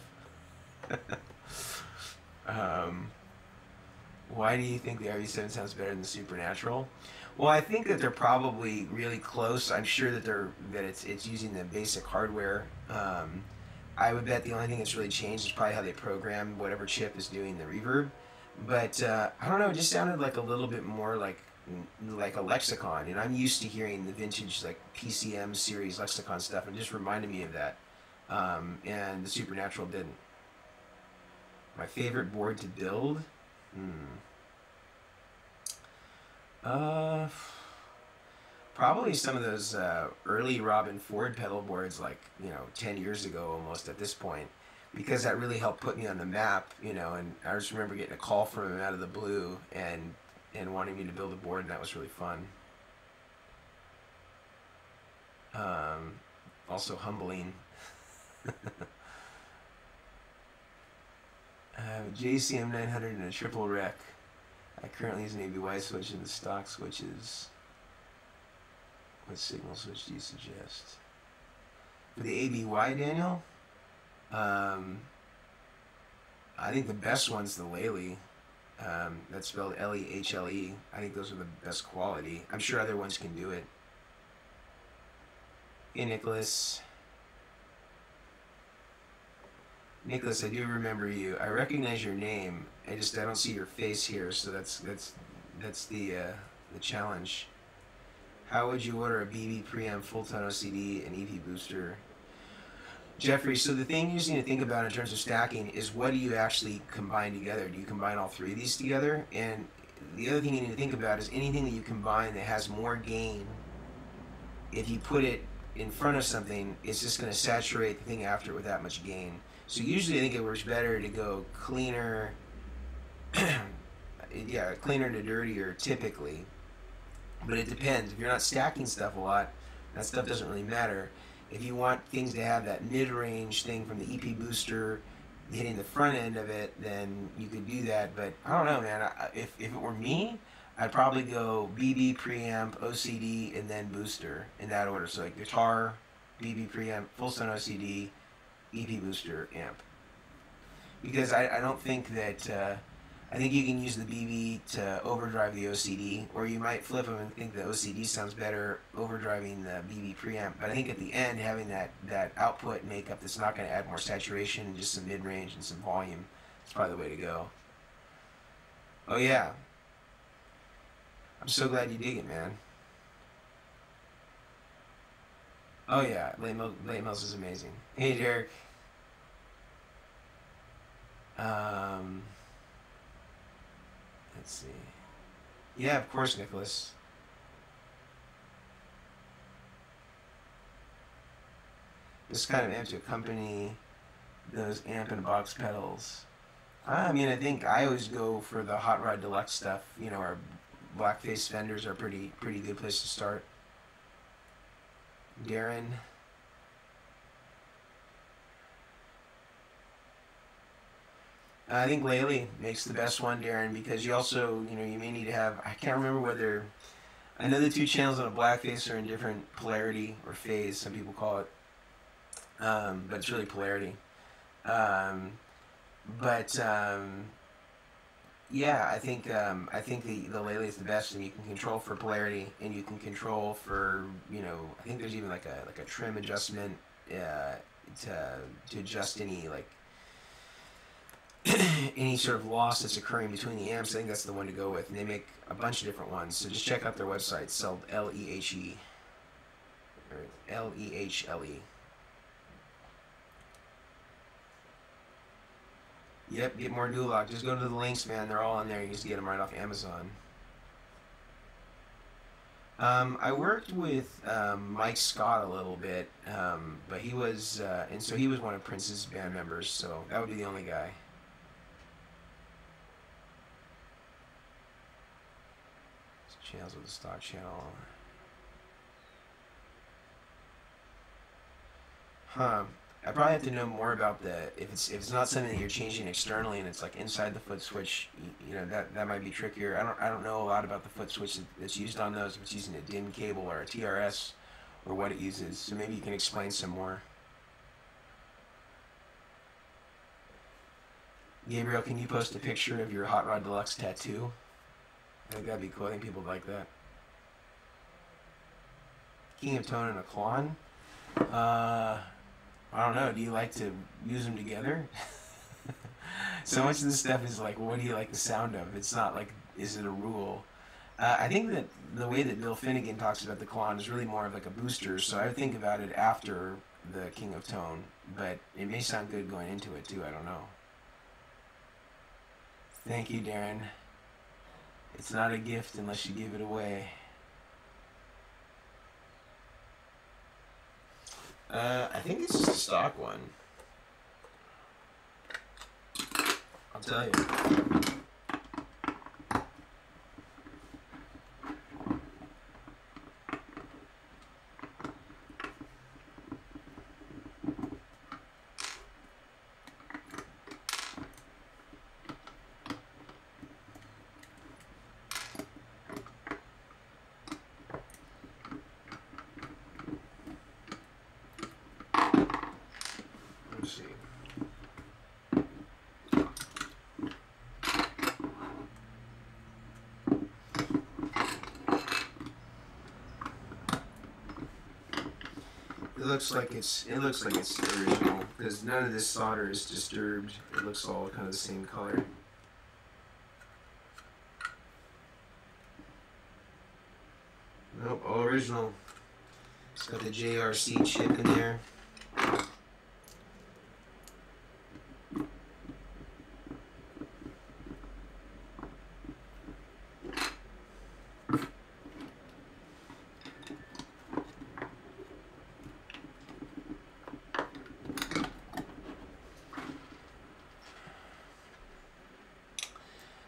Speaker 1: Why do you think the RV7 sounds better than the Supernatural? Well, I think that they're probably really close. I'm sure that it's using the basic hardware. I would bet the only thing that's really changed is probably how they program whatever chip is doing the reverb. But I don't know, it just sounded like a little bit more like a lexicon. And I'm used to hearing the vintage like PCM series lexicon stuff, and it just reminded me of that. And the Supernatural didn't. My favorite board to build? Probably some of those early Robin Ford pedal boards, like 10 years ago almost at this point, because that really helped put me on the map. And I just remember getting a call from him out of the blue and wanting me to build a board, and that was really fun. Also humbling. JCM 900 and a triple rec. I currently use an ABY switch in the stock switches. What signal switch do you suggest? For the ABY, Daniel? I think the best one's the Lely. That's spelled Lehle. I think those are the best quality. I'm sure other ones can do it. Hey, Nicholas. Nicholas, I do remember you. I recognize your name. I don't see your face here, so that's the challenge. How would you order a BB preamp, full tone OCD, and EP booster? Jeffrey, so the thing you just need to think about in terms of stacking is, what do you actually combine together? Do you combine all three of these together? And the other thing you need to think about is anything that you combine that has more gain, if you put it in front of something, it's just going to saturate the thing after it with that much gain. So usually I think it works better to go cleaner, cleaner to dirtier typically. But it depends. If you're not stacking stuff a lot, that stuff doesn't really matter. If you want things to have that mid-range thing from the EP booster hitting the front end of it, then you could do that. But I don't know, man. If it were me, I'd probably go BB preamp, OCD, and then booster in that order. So like guitar, BB preamp, full tone OCD, EP booster, amp. Because I don't think that... I think you can use the BB to overdrive the OCD, or you might flip them and think the OCD sounds better overdriving the BB preamp. But I think at the end, having that output makeup that's not going to add more saturation and just some mid-range and some volume is probably the way to go. Oh yeah. I'm so glad you dig it, man. Oh yeah, Late Mills is amazing. Hey, Derek. Let's see. Yeah, of course, Nicholas. This kind of amp to accompany those amp and box pedals. I mean, I think I always go for the Hot Rod Deluxe stuff. Our Blackface Fenders are pretty good place to start. Darren. I think Lely makes the best one, Darren, because you also, you may need to have, I can't remember whether, I know the two channels on a blackface are in different polarity or phase, some people call it, but it's really polarity. But yeah, I think the Lely is the best, and you can control for polarity, and you can control for, I think there's even like a trim adjustment to adjust any like any sort of loss that's occurring between the amps. I think that's the one to go with, and they make a bunch of different ones. So just check out their website. It's spelled Lehe, or Lehle. Yep, get more Duloc. Just go to the links, man. They're all on there. You just get them right off Amazon. I worked with Mike Scott a little bit, but he was, and so he was one of Prince's band members, so that would be the only guy. Channels with the stock channel. Huh. I probably have to know more about if it's not something that you're changing externally and it's like inside the foot switch, that might be trickier. I don't know a lot about the foot switch that's used on those, if it's using a DIN cable or a TRS or what it uses. So maybe you can explain some more. Gabriel, can you post a picture of your Hot Rod Deluxe tattoo? I think that'd be cool. I think people would like that. King of Tone and a Klon? I don't know. Do you like to use them together? So much of this stuff is like, what do you like the sound of? It's not like, is it a rule? I think that the way that Bill Finnegan talks about the Klon is really more of like a booster, so I would think about it after the King of Tone, but it may sound good going into it too, I don't know. Thank you, Darren. It's not a gift unless you give it away. I think it's just a stock one. I'll tell you. It looks like it's original because none of this solder is disturbed. It looks all kind of the same color. Nope, all original. It's got the JRC chip in there.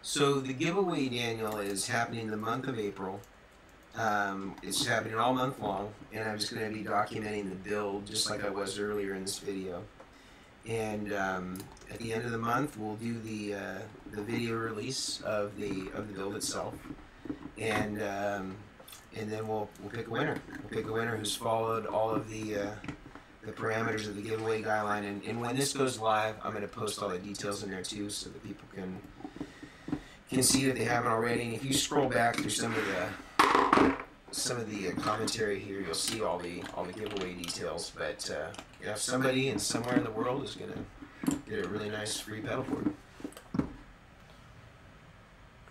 Speaker 1: So the giveaway, Daniel, is happening in the month of April. It's happening all month long, and I'm just going to be documenting the build just like I was earlier in this video. And at the end of the month, we'll do the video release of the build itself, and then we'll pick a winner. We'll pick a winner who's followed all of the parameters of the giveaway guideline. And when this goes live, I'm going to post all the details in there too, so that people can see that they haven't already. And if you scroll back through some of the commentary here, you'll see all the giveaway details. But somebody in somewhere in the world is gonna get a really nice free pedalboard.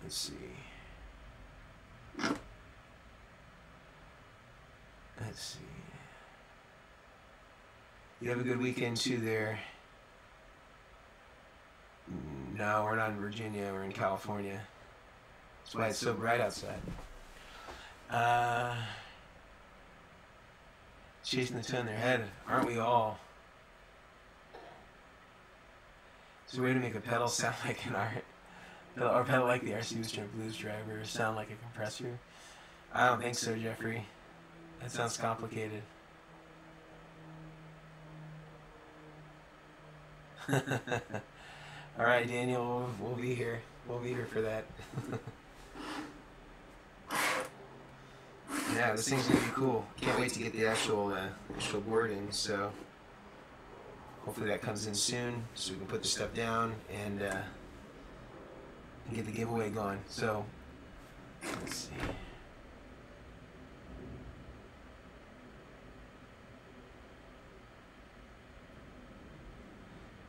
Speaker 1: Let's see. Let's see. You have a good weekend too there. No, we're not in Virginia, we're in California. That's why it's so bright outside. Chasing the toe in their head, aren't we all? Is there a way to make a pedal sound like an or pedal like the RC Blues driver, sound like a compressor? I don't think so, Jeffrey. That sounds complicated. All right, Daniel, we'll be here. We'll be here for that. Yeah, this thing's gonna be cool. Can't wait to get the actual board in. So hopefully that comes in soon, so we can put the stuff down and get the giveaway going. So let's see.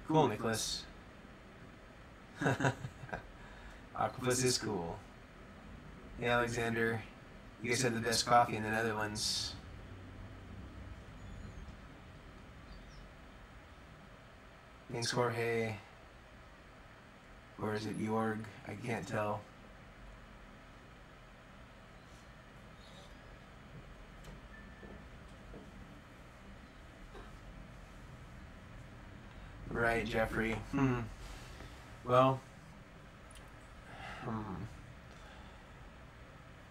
Speaker 1: Cool, Nicholas. Octopus is cool. Hey, Alexander. You guys have the best coffee in the Netherlands. Thanks, Jorge. Or is it Jorg? I can't tell. Right, Jeffrey. Well,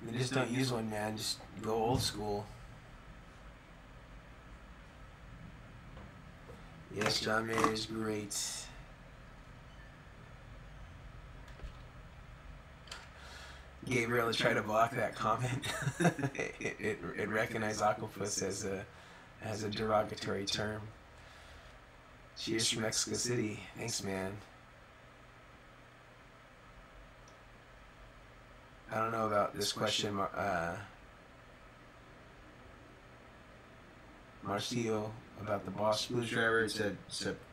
Speaker 1: you just don't use one, man. Just go old school. Yes, John Mayer is great. Gabriel has tried to block that comment. it recognized octopus as a derogatory term. Cheers from Mexico City. Thanks, man. I don't know about this question, Marcio, about the Boss Blues driver. It's a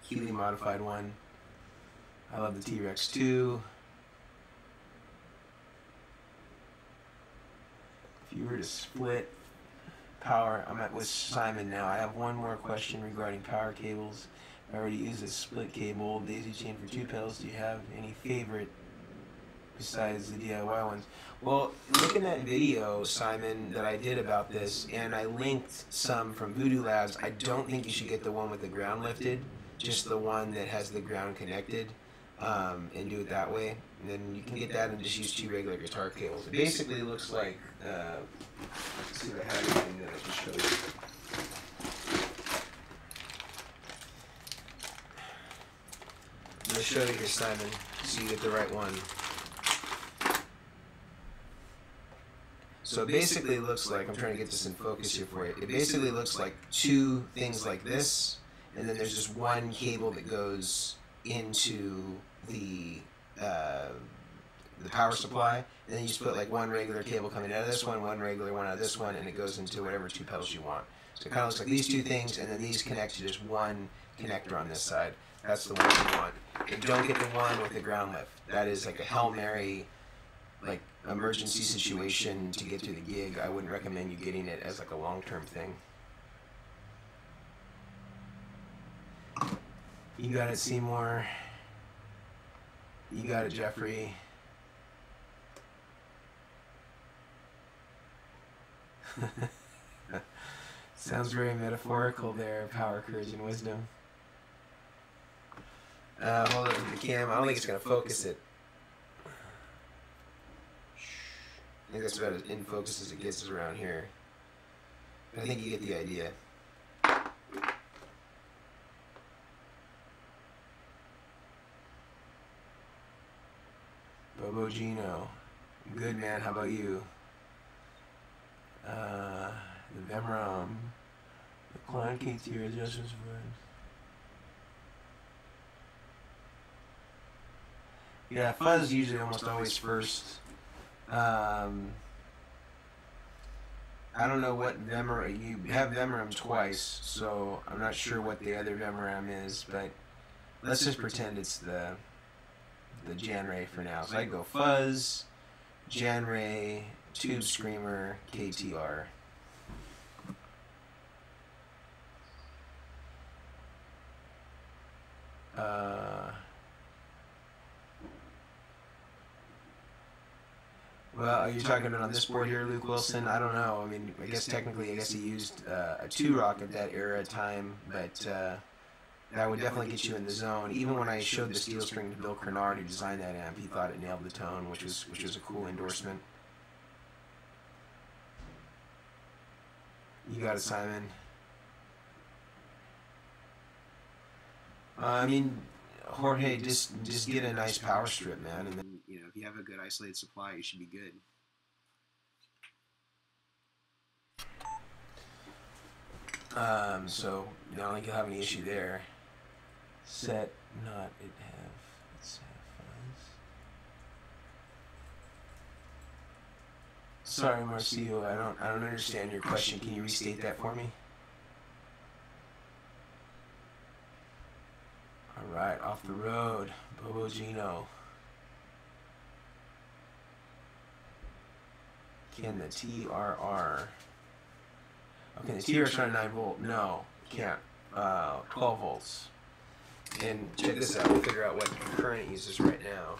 Speaker 1: Healy modified one. I love the T-Rex too. If you were to split power, I'm with Simon now. I have one more question regarding power cables. I already used a split cable daisy chain for 2 pedals. Do you have any favorite besides the DIY ones? Well, look at that video, Simon, that I did about this, and I linked some from Voodoo Labs. I don't think you should get the one with the ground lifted, just the one that has the ground connected, and do it that way. And then you can get that and just use 2 regular guitar cables. It basically looks like, let's see if I have anything that I can show you. I'm going to show you here, Simon, so you get the right one. So it basically looks like, I'm trying to get this in focus here for you. It basically looks like 2 things like this, and then there's just one cable that goes into the power supply, and then you just put like one regular cable coming out of this one regular one out of this one, and it goes into whatever 2 pedals you want. So it kind of looks like these 2 things, and then these connect to just one connector on this side. That's the one you want. And don't get the one with the ground lift. That is like a Hail Mary, like emergency situation to get to the gig. I wouldn't recommend you getting it as like a long-term thing. You got it, Seymour. You got it, Jeffrey. Sounds very metaphorical there. Power, courage, and wisdom. Hold it with the cam. I don't think it's going to focus it. I think that's about as in focus as it gets around here. But I think you get the idea. Bobo Gino. Good, man. How about you? The Vemram. The Klein KT adjustments for. Yeah, fuzz is usually almost always first. I don't know what Vemram, you have Vemram twice, so I'm not sure what the other Vemram is, but let's just pretend it's the Janray for now. So I go fuzz, Janray, Tube Screamer, KTR. Well, are you talking about on this board here, Luke Wilson? I don't know. I mean, I guess technically, I guess he used a 2-rock at that era time, but that would definitely get you in the zone. Even when I showed the steel string to Bill Kernard, who designed that amp, he thought it nailed the tone, which was a cool endorsement. You got it, Simon. I mean,
Speaker 2: Jorge, just get a nice power strip, man, and then
Speaker 1: you know, if you have a good isolated supply, you should be good.
Speaker 2: So I don't think you'll have any issue there. Set not it have. Let's have fuzz. Sorry, Marcio, I don't understand your question. Can you restate that for me? All right, off the road, Bobo Gino. Can the TRR? Okay, the TRR run 9 volt. No, can't. 12 volts. And check this out. We'll figure out what current it uses right now.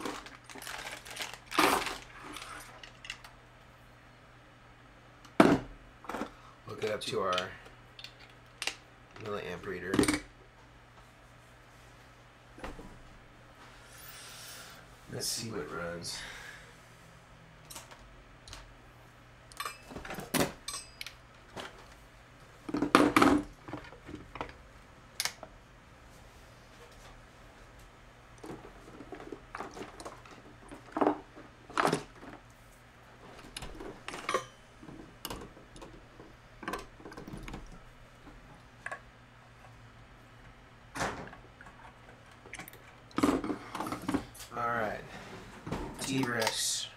Speaker 2: Hook it up to our milliamp reader. Let's see what it runs. Alright, T-Rex.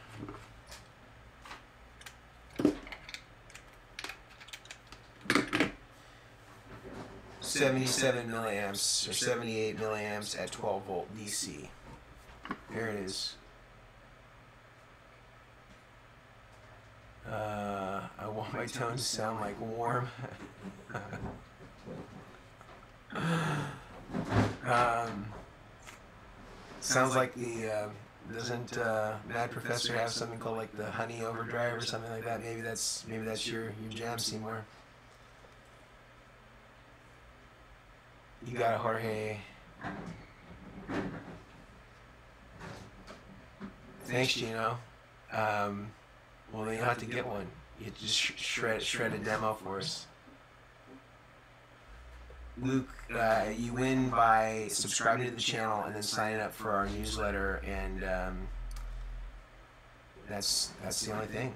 Speaker 2: $77 milliamps or 78 milliamps at 12 volt DC. There it is. I want my tone to sound like warm. Sounds like the doesn't Mad Professor have something called like the honey overdrive or something like that? Maybe that's your jam, Seymour. You got it, Jorge. Thanks, Gino. Well, then you'll have to get one. You just shred a demo for us. Luke, you win by subscribing to the channel and then signing up for our newsletter, and that's the only thing.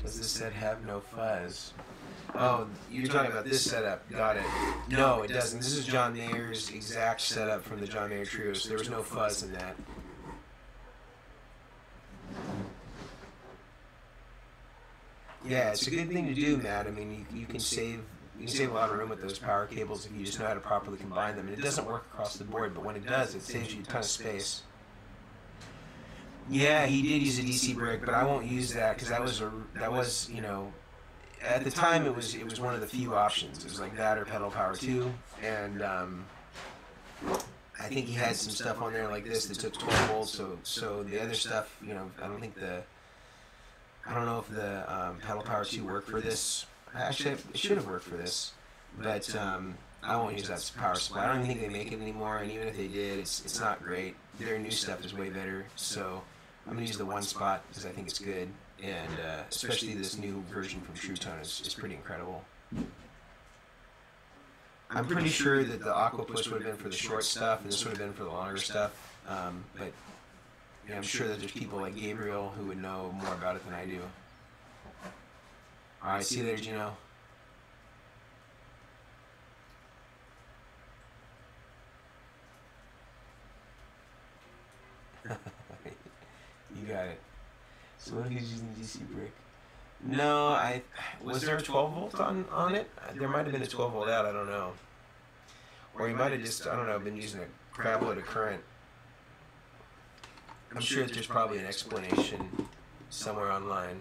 Speaker 2: Does this set have no fuzz? Oh, you're talking about this setup. Got it. No, it doesn't. This is John Mayer's exact setup from the John Mayer Trio, so there was no fuzz in that. Yeah, it's a good thing to do, Matt. I mean, you can save a lot of room with those power cables if you just know how to properly combine them. And it doesn't work across the board, but when it does, it saves you a ton of space. Yeah, he did use a DC brick, but I won't use that because that was you know, at the time it was one of the few options. It was like that or pedal power 2, and I think he had some stuff on there like this that took 12 volts. So the other stuff, you know, I don't know if the pedal power 2 worked for this. Actually, it should have worked for this, but I won't use that power supply. I don't even think they make it anymore, and even if they did, it's not great. Their new stuff is way better, so I'm going to use the one spot because I think it's good, and especially this new version from True Tone is pretty incredible. I'm pretty sure that the Aquapus would have been for the short stuff, and this would have been for the longer stuff, but you know, I'm sure that there's people like Gabriel who would know more about it than I do. Alright, see you later, Gino. You got it. So what if he's using DC brick? No, was there a 12 volt on it? There might have been a 12 volt out, I don't know. Or he might have just, I don't know, been using a crap load of current. I'm sure that there's probably an explanation somewhere online.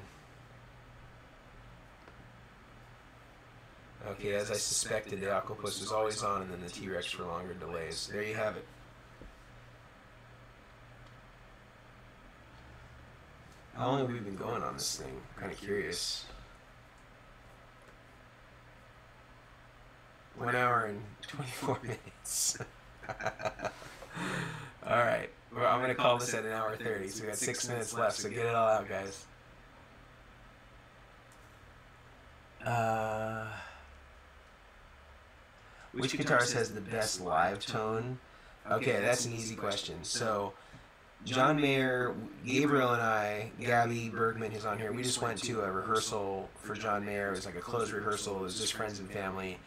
Speaker 2: Okay, as I suspected, the Aquapus is always on, and then the T-Rex for longer delays. There you have it. How long have we been going on this thing? I'm kind of curious. 1 hour and 24 minutes. All right. Well, I'm going to call this at 1 hour 30, so we got 6 minutes left, so get it all out, guys. Which guitarist has the best live tone? Okay, that's an easy question. So, John Mayer, Gabriel and I, Gabby Bergman, who's on here, we just went to a rehearsal for John Mayer. It was like a closed rehearsal. It was just friends and family.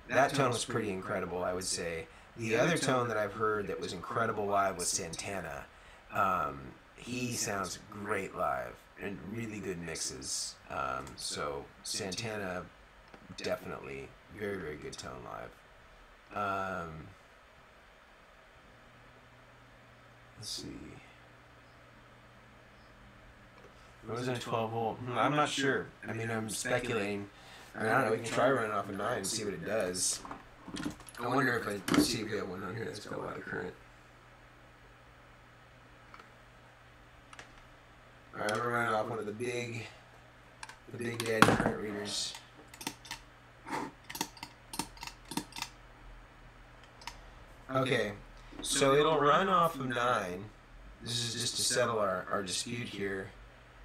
Speaker 2: That tone was pretty incredible, I would say. The other tone that I've heard that was incredible live was Santana. He sounds great live and really good mixes. So Santana, definitely very, very good tone live. Let's see. Was it a 12 volt? I'm not sure. I mean, I'm speculating. I mean, I don't know. We can try running off a 9 and see what it does. I wonder if I see if we have one on here that's got a lot of current. Alright, I'm running off one of the big daddy current readers. Okay, so it'll run off of 9. This is just to settle our dispute here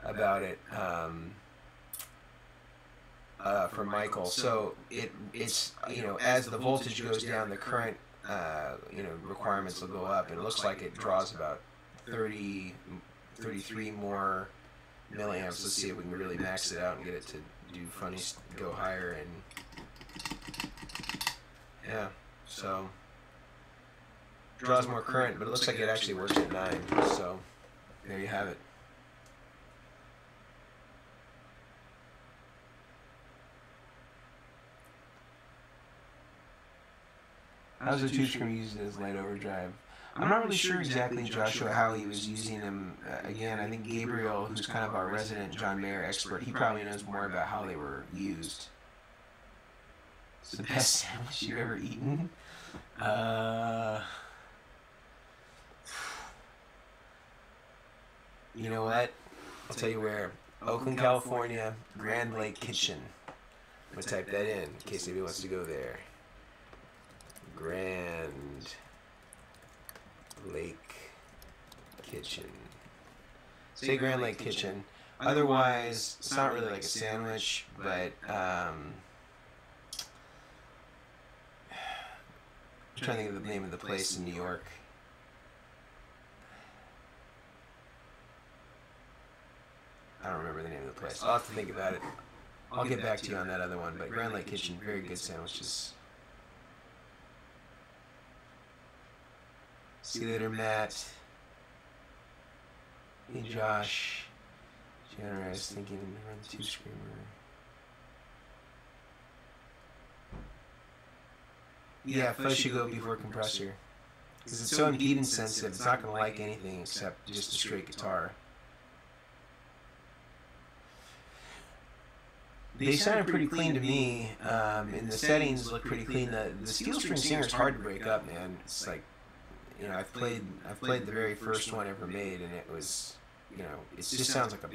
Speaker 2: about it from Michael. So it's as the voltage goes down, the current requirements will go up, and it looks like it draws about 33 more milliamps. Let's see if we can really max it out and get it to do funny, go higher, and yeah, so draws more current, but it looks like it actually works at 9. So there you have it. How's the two-string used as light overdrive? I'm not really sure exactly, Joshua, how he was using them. Again, I think Gabriel, who's kind of our resident John Mayer expert, he probably knows more about how they were used. It's the best sandwich you've ever eaten. You know what? I'll tell you where. Oakland, California, Grand Lake Kitchen. I'm going to type that in case anybody wants to go there. Grand Lake Kitchen. Say Grand Lake Kitchen. Otherwise, it's not really like a sandwich, but I'm trying to think of the name of the place in New York. I don't remember the name of the place. I'll have to think about it. I'll get back to you on that other one, but Grand Lake Kitchen, very good sandwiches. See you later, Matt. Hey, Josh. Jenner, I was thinking run the 2-screamer. Yeah, fuzz should go before compressor. Because it's so impedance sensitive, it's not going to like anything except just a straight guitar. They sounded pretty clean to me, and the settings look pretty clean. The steel string singer is hard to break up, man. It's like, I've played the very first one ever made, and it was, it just sounds like a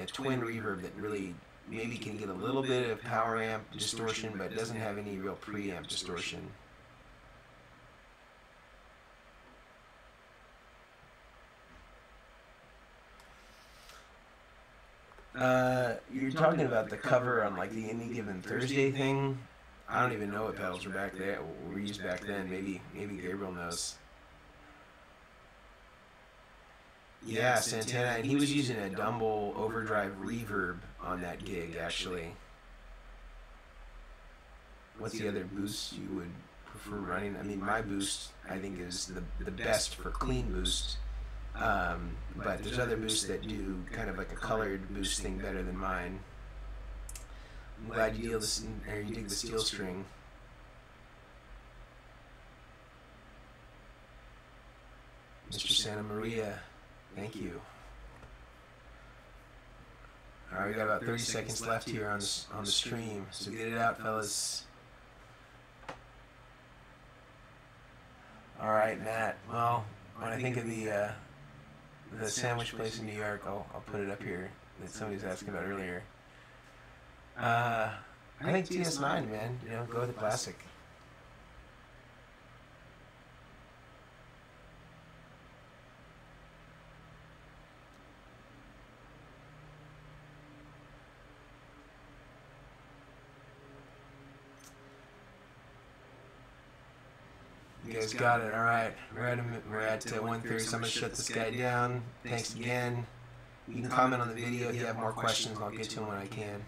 Speaker 2: twin reverb that really maybe can get a little bit of power amp distortion, but doesn't have any real preamp distortion. You're talking about the cover on like the Any Given Thursday thing. I don't even know what pedals were used back then. Maybe Gabriel knows. Yeah, Santana, and he was using a Dumble overdrive reverb on that gig, actually. What's the other boost you would prefer running? I mean, my boost, I think, is the best for clean boost. But there's other boosts that do kind of like a colored boost thing better than mine. I'm glad you dig the steel string. Mr. Santa Maria, thank you. Alright, we got about 30 seconds left here on the stream, so get it out, fellas. Alright, Matt. Well, when I think of the sandwich place in New York, I'll put it up here that somebody was asking about earlier. I think TS9, man. Go with the classic. You guys got it. All right. We're at 1:30, so I'm going to shut this guy down. Thanks again. You can comment on the video if you have more questions. I'll get to them when I can.